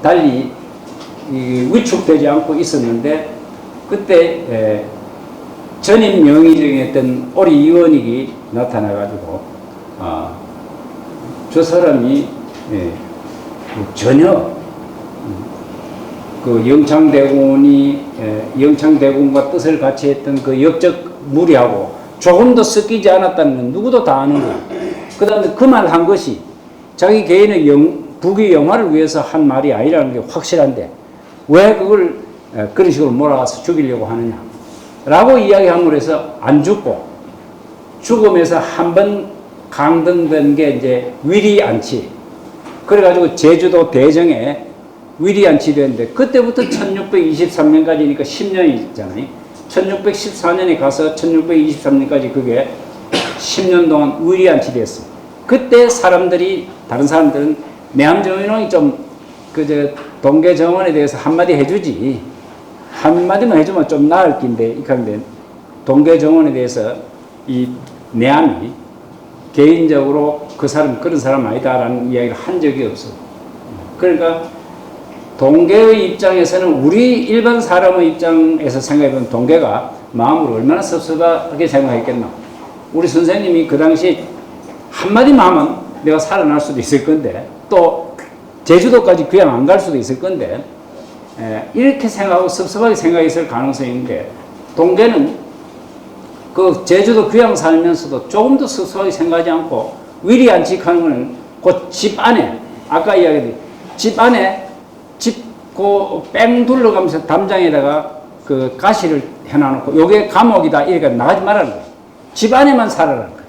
달리 위축되지 않고 있었는데 그때 전임 명의정이었던 오리 이원익이 나타나가지고 저 사람이 전혀 그 영창대군과 뜻을 같이 했던 그 역적 무리하고 조금 더 섞이지 않았다는 건 누구도 다 아는 거야. 그 다음에 그 말 한 것이 자기 개인의 부귀 영화를 위해서 한 말이 아니라는 게 확실한데 왜 그걸 그런 식으로 몰아가서 죽이려고 하느냐 라고 이야기함으로 해서 안 죽고 죽음에서 한 번 강등된 게 이제 위리안치. 그래가지고 제주도 대정에 위리안치 됐는데 그때부터 1623년까지니까 10년이 있잖아요. 1614년에 가서 1623년까지 그게 10년 동안 위리안치 됐어요. 그때 다른 사람들은 내암정인홍이 좀 동계 정원에 대해서 한마디 해주지. 한마디만 해주면 좀 나을 낀데, 이런데 동계 정원에 대해서 이 내암이 개인적으로 그런 사람 아니다라는 이야기를 한 적이 없어. 그러니까 동계의 입장에서는 우리 일반 사람의 입장에서 생각해보면 동계가 마음으로 얼마나 섭섭하게 생각했겠나. 우리 선생님이 그 당시 한마디만 하면 내가 살아날 수도 있을 건데 또 제주도까지 귀양 안 갈 수도 있을 건데 이렇게 생각하고 섭섭하게 생각했을 가능성이 있는데 동계는 그 제주도 귀양 살면서도 조금 더 섭섭하게 생각하지 않고 위리안치하는 건 그 집 안에 아까 이야기했듯이 집 안에 뺑 둘러가면서 담장에다가 그 가시를 해놔놓고 요게 감옥이다 이렇게 나가지 말라는 거예요. 집 안에만 살아라는 거예요.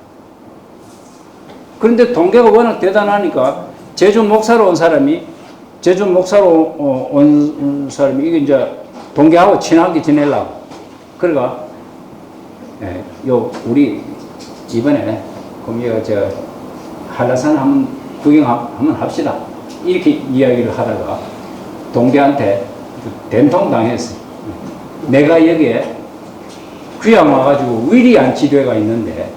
그런데 동계가 워낙 대단하니까 제주 목사로 온 사람이 이게 이제 동계하고 친하게 지내려고 그러니까 우리 이번에 그럼 한라산 한번 구경 합시다 이렇게 이야기를 하다가 동계한테 된통 당했어요. 내가 여기에 귀양 와가지고 위리안치대가 있는데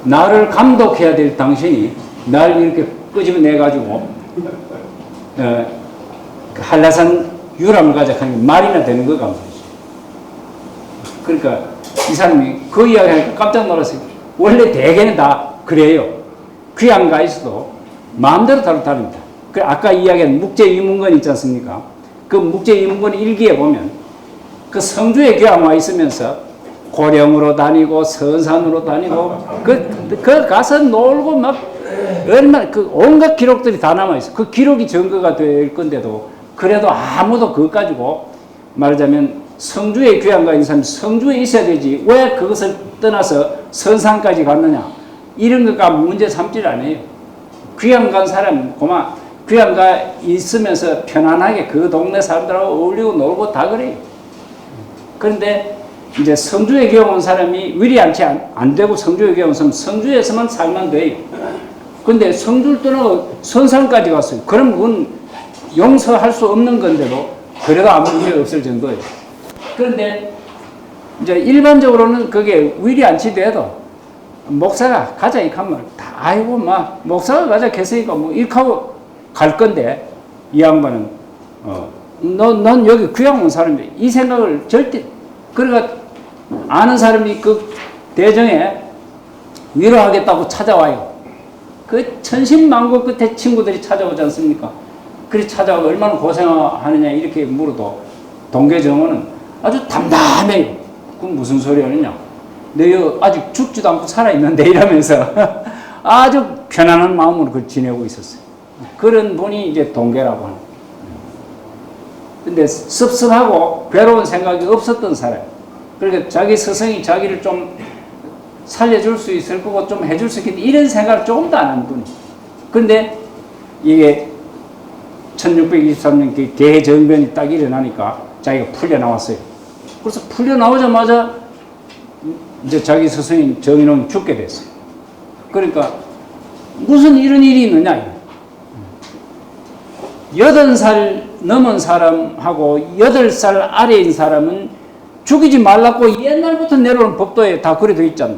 나를 감독해야 될 당신이 날 이렇게 끄집어내가지고 한라산 유람을 가자 하는 말이나 되는 거가 말이죠. 그러니까 이 사람이 그 이야기하니까 깜짝 놀랐어요. 원래 대개는 다 그래요. 귀양 가 있어도 마음대로 다릅니다. 그 아까 이야기한 묵제위문건 있지 않습니까? 그 묵제위문건 일기에 보면 그 성주에 귀양 와 있으면서 고령으로 다니고 선산으로 다니고 그 가서 놀고 막 얼마나 그 온갖 기록들이 다 남아 있어. 그 기록이 증거가 될 건데도 그래도 아무도 그것 가지고 말하자면 성주에 귀양 가 있는 사람이 성주에 있어야 되지 왜 그것을 떠나서 선산까지 갔느냐 이런 것과 문제 삼질 않아요. 귀양 간 사람 고마 귀양 가 있으면서 편안하게 그 동네 사람들하고 어울리고 놀고 다 그래요. 그런데 이제 성주에 귀양 온 사람이 위리안치 안 되고 성주에 귀양 온 사람은 성주에서만 살면 돼요. 근데 성주를 떠나고 선산까지 갔어요. 그럼 그건 용서할 수 없는 건데도 그래도 아무 문제가 없을 정도예요. 그런데 이제 일반적으로는 그게 위리안치 돼도 목사가 가자 이렇게 하면 다 아이고 막 목사가 가자 했으니까 뭐 이렇게 하고 갈 건데 이 양반은 넌 여기 귀양 온 사람이 이 생각을 절대 그러니까 아는 사람이 그 대정에 위로하겠다고 찾아와요. 그 천신만고 끝에 친구들이 찾아오지 않습니까? 그리 찾아오고 얼마나 고생하느냐 이렇게 물어도 동계정원은 아주 담담해요. 그건 무슨 소리 하느냐? 너 아직 죽지도 않고 살아있는데 이러면서 아주 편안한 마음으로 그걸 지내고 있었어요. 그런 분이 이제 동계라고 하는. 근데 섭섭하고 괴로운 생각이 없었던 사람. 그러니까 자기 스승이 자기를 좀 살려줄 수 있을 거고 좀 해줄 수 있겠다 이런 생각을 조금도 안 하는 분이. 그런데 이게 1623년 개정변이 딱 일어나니까 자기가 풀려 나왔어요. 그래서 풀려 나오자마자 이제 자기 스승인 정인홍이 죽게 됐어요. 그러니까 무슨 이런 일이 있느냐. 8살 넘은 사람하고 8살 아래인 사람은 죽이지 말라고 옛날부터 내려오는 법도에 다 그래 돼 있잖아.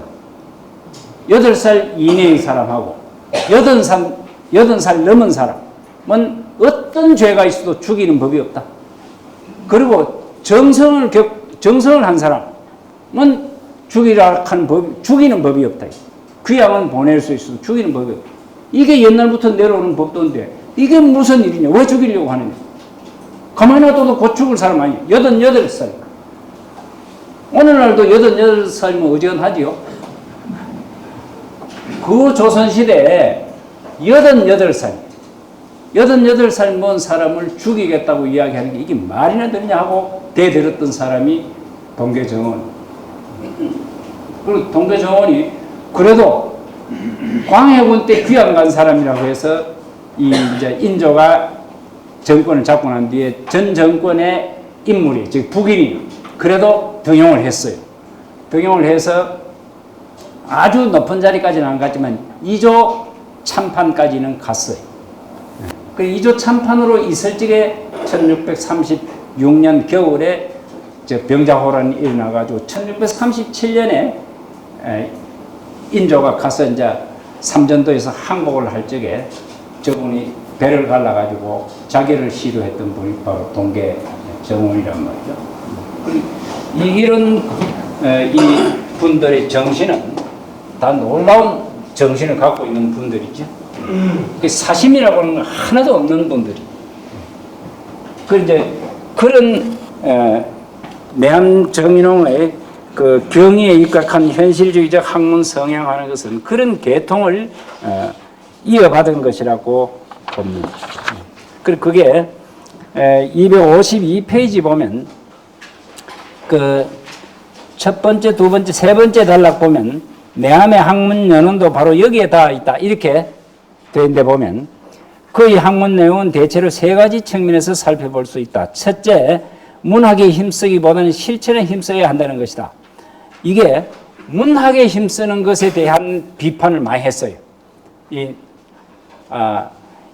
8살 이내의 사람하고 80살 넘은 사람은 어떤 죄가 있어도 죽이는 법이 없다. 그리고 정성을 한 사람은 죽이는 법이 없다. 귀양은 보낼 수 있어도 죽이는 법이 없다. 이게 옛날부터 내려오는 법도인데 이게 무슨 일이냐? 왜 죽이려고 하느냐? 가만히 놔둬도 곧 죽을 사람 아니야. 88살. 오늘날도 88살이면 어지간하지요. 그 조선시대에 88살 먹은 사람을 죽이겠다고 이야기하는 게 이게 말이나 되느냐 하고 대들었던 사람이 동계정원. 그리고 동계정원이 그래도 광해군 때 귀양 간 사람이라고 해서 이제 인조가 정권을 잡고 난 뒤에 전 정권의 인물이, 즉 북인이 그래도 등용을 했어요. 등용을 해서 아주 높은 자리까지는 안 갔지만 2조 참판까지는 갔어요. 그 2조 참판으로 있을 적에 1636년 겨울에 병자호란이 일어나가지고 1637년에 인조가 가서 이제 삼전도에서 항복을 할 적에 저분이 배를 갈라가지고 자기를 시도했던 분이 바로 동계정원이란 말이죠. 이런 이 분들의 정신은 다 놀라운 정신을 갖고 있는 분들이죠. 사심이라고 하는 건 하나도 없는 분들이. 그런 내한 정인홍의 그 경의에 입각한 현실주의적 학문 성향하는 것은 그런 계통을 이어받은 것이라고 봅니다. 그리고 그게 252페이지 보면 그 첫 번째, 두 번째, 세 번째 단락 보면 내함의 학문 연원도 바로 여기에 다 있다 이렇게 되어 있는데 보면 그의 학문 내용은 대체로 세 가지 측면에서 살펴볼 수 있다. 첫째, 문학에 힘쓰기보다는 실천에 힘써야 한다는 것이다. 이게 문학에 힘쓰는 것에 대한 비판을 많이 했어요.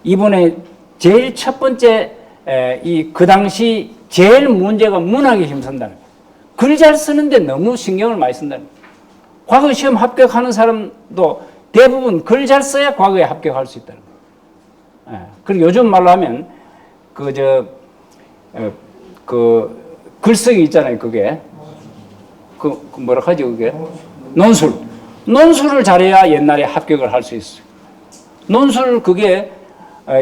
이분의 제일 첫 번째 그 당시 제일 문제가 문학에 힘쓴다는 거예요. 글 잘 쓰는데 너무 신경을 많이 쓴다는 거예요. 과거 시험 합격하는 사람도 대부분 글 잘 써야 과거에 합격할 수 있다는 거예요. 그리고 요즘 말로 하면 글쓰기 있잖아요. 그게 뭐라 하지 그게? 논술을 잘해야 옛날에 합격을 할 수 있어요. 논술 그게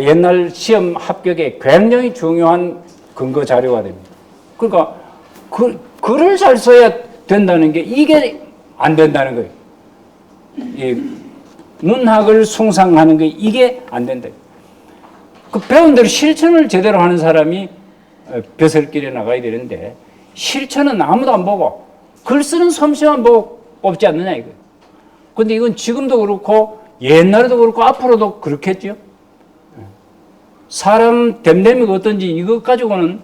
옛날 시험 합격에 굉장히 중요한 근거 자료가 됩니다. 그러니까 글을 잘 써야 된다는 게 이게 안 된다는 거예요. 문학을 숭상하는 게 이게 안 된다. 그 배운 대로 실천을 제대로 하는 사람이 벼슬길에 나가야 되는데 실천은 아무도 안 보고 글 쓰는 솜씨만 보고 뽑지 않느냐 이거예요. 근데 이건 지금도 그렇고 옛날에도 그렇고 앞으로도 그렇겠죠. 사람 됨됨이가 어떤지 이것 가지고는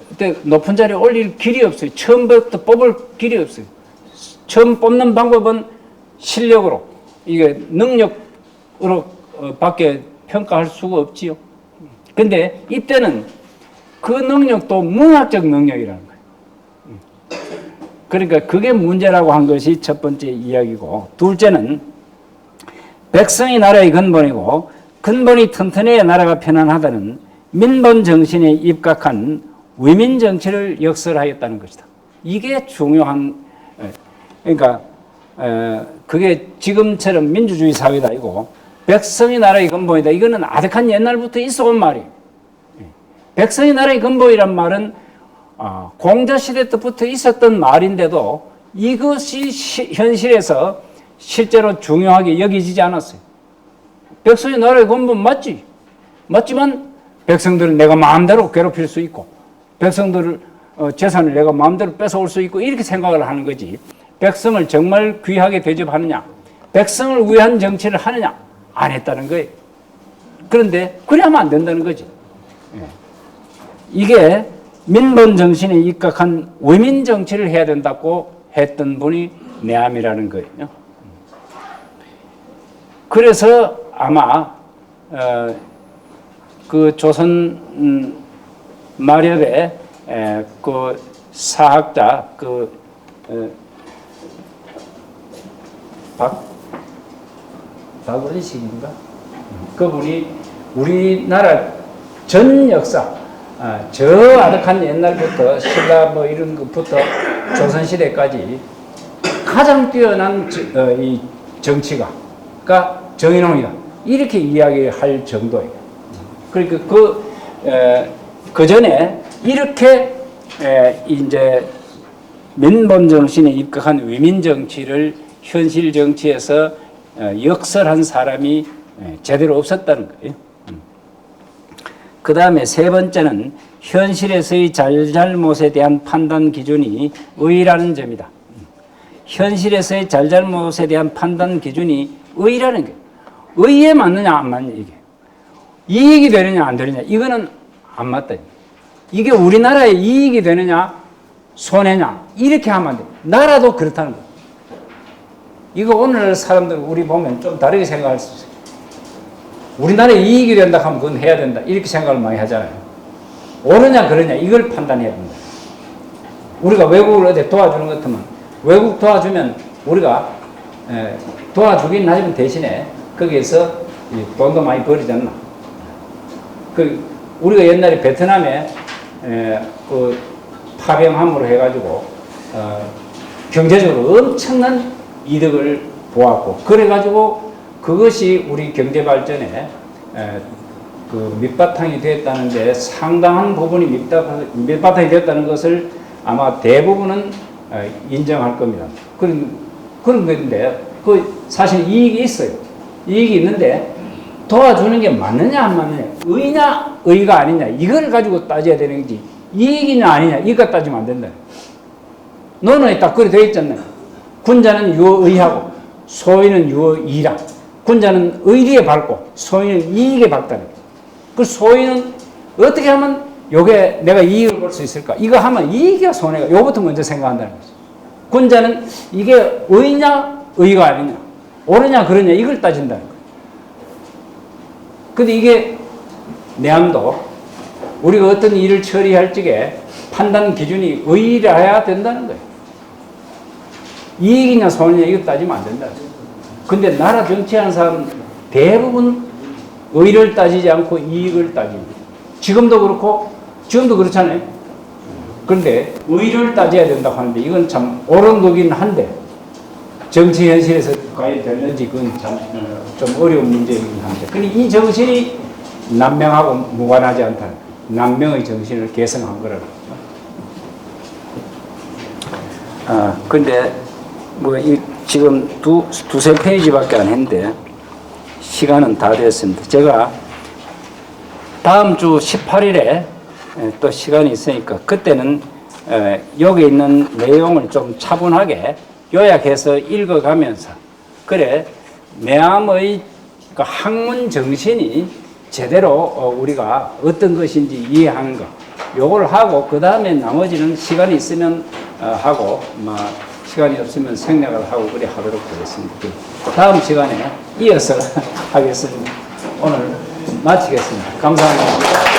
그때 높은 자리에 올릴 길이 없어요. 처음부터 뽑을 길이 없어요. 처음 뽑는 방법은 실력으로 이게 능력으로 밖에 평가할 수가 없지요. 근데 이때는 그 능력도 문학적 능력이라는 거예요. 그러니까 그게 문제라고 한 것이 첫 번째 이야기고, 둘째는 백성이 나라의 근본이고 근본이 튼튼해야 나라가 편안하다는 민본 정신에 입각한 위민 정치를 역설하였다는 것이다. 이게 중요한, 그러니까 그게 지금처럼 민주주의 사회가 아니고 백성이 나라의 근본이다. 이거는 아득한 옛날부터 있어 온 말이에요. 백성이 나라의 근본이란 말은 공자시대 때부터 있었던 말인데도 이것이 현실에서 실제로 중요하게 여기지지 않았어요. 백성이 나라의 근본 맞지? 맞지만 백성들은 내가 마음대로 괴롭힐 수 있고 백성들을 재산을 내가 마음대로 뺏어올 수 있고 이렇게 생각을 하는 거지. 백성을 정말 귀하게 대접하느냐, 백성을 위한 정치를 하느냐, 안 했다는 거예요. 그런데 그래야만 안 된다는 거지. 이게 민본 정신에 입각한 위민 정치를 해야 된다고 했던 분이 내암이라는 거예요. 그래서 아마 그 조선 마렵의 그 사학자 박원식인가? 그분이 우리나라 전 역사, 저 아득한 옛날부터 신라 뭐 이런 것부터 조선시대까지 가장 뛰어난 이 정치가 정인홍이다. 이렇게 이야기할 정도예요. 그러니까 그 전에 이렇게 이제 민본 정신에 입각한 위민 정치를 현실 정치에서 역설한 사람이 제대로 없었다는 거예요. 그 다음에 세 번째는 현실에서의 잘잘못에 대한 판단 기준이 의라는 점이다. 현실에서의 잘잘못에 대한 판단 기준이 의라는 거예요. 의에 맞느냐 안 맞느냐 이게. 이익이 되느냐 안 되느냐 이거는 안 맞다. 이게 우리나라에 이익이 되느냐 손해냐 이렇게 하면 안 돼. 나라도 그렇다는 거예요. 이거 오늘 사람들 우리 보면 좀 다르게 생각할 수 있어요. 우리나라에 이익이 된다 하면 그건 해야 된다 이렇게 생각을 많이 하잖아요. 옳으냐 그러냐 이걸 판단해야 된다. 우리가 외국을 어디 도와주는 것 같으면 외국 도와주면 우리가 도와주긴 하지만 대신에 거기에서 돈도 많이 벌이잖아. 우리가 옛날에 베트남에 그 파병함으로 해가지고 경제적으로 엄청난 이득을 보았고 그래가지고 그것이 우리 경제 발전에 그 밑바탕이 되었다는데 상당한 부분이 밑바탕이 되었다는 것을 아마 대부분은 인정할 겁니다. 그런 건데 그 사실 이익이 있어요. 이익이 있는데 도와주는 게 맞느냐 안 맞느냐 의냐 의가 아니냐 이걸 가지고 따져야 되는 거지 이익이냐 아니냐 이거 따지면 안 된다. 논어에 딱 그렇게 되어 있잖아요. 군자는 유의하고 소인은 유의라. 군자는 의리에 밝고 소인은 이익에 밝다는 거예요. 그 소인은 어떻게 하면 요게 내가 이익을 볼 수 있을까? 이거 하면 이익이야 손해가 요부터 먼저 생각한다는 거죠. 군자는 이게 의냐 의가 아니냐 옳으냐 그러냐 이걸 따진다는 거예요. 근데 이게 내암도 우리가 어떤 일을 처리할 적에 판단 기준이 의라야 된다는 거예요. 이익이냐 손해냐 이거 따지면 안 된다. 근데 나라 정치하는 사람 대부분 의를 따지지 않고 이익을 따집니다. 지금도 그렇고 지금도 그렇잖아요. 그런데 의를 따져야 된다고 하는데 이건 참 옳은 거긴 한데 정치 현실에서 과연 되는지 그건 참 좀 어려운 문제이긴 한데 근데 이 정신이 남명하고 무관하지 않다. 남명의 정신을 개성한 거라고. 근데 뭐 지금 두세 페이지밖에 안 했는데 시간은 다 됐습니다. 제가 다음 주 18일에 또 시간이 있으니까 그때는 여기 있는 내용을 좀 차분하게 요약해서 읽어가면서 그래 내암의 그 학문 정신이 제대로 우리가 어떤 것인지 이해하는 것 요걸 하고 그 다음에 나머지는 시간이 있으면 하고 시간이 없으면 생략을 하고 그래 하도록 하겠습니다. 다음 시간에 이어서 하겠습니다. 오늘 마치겠습니다. 감사합니다.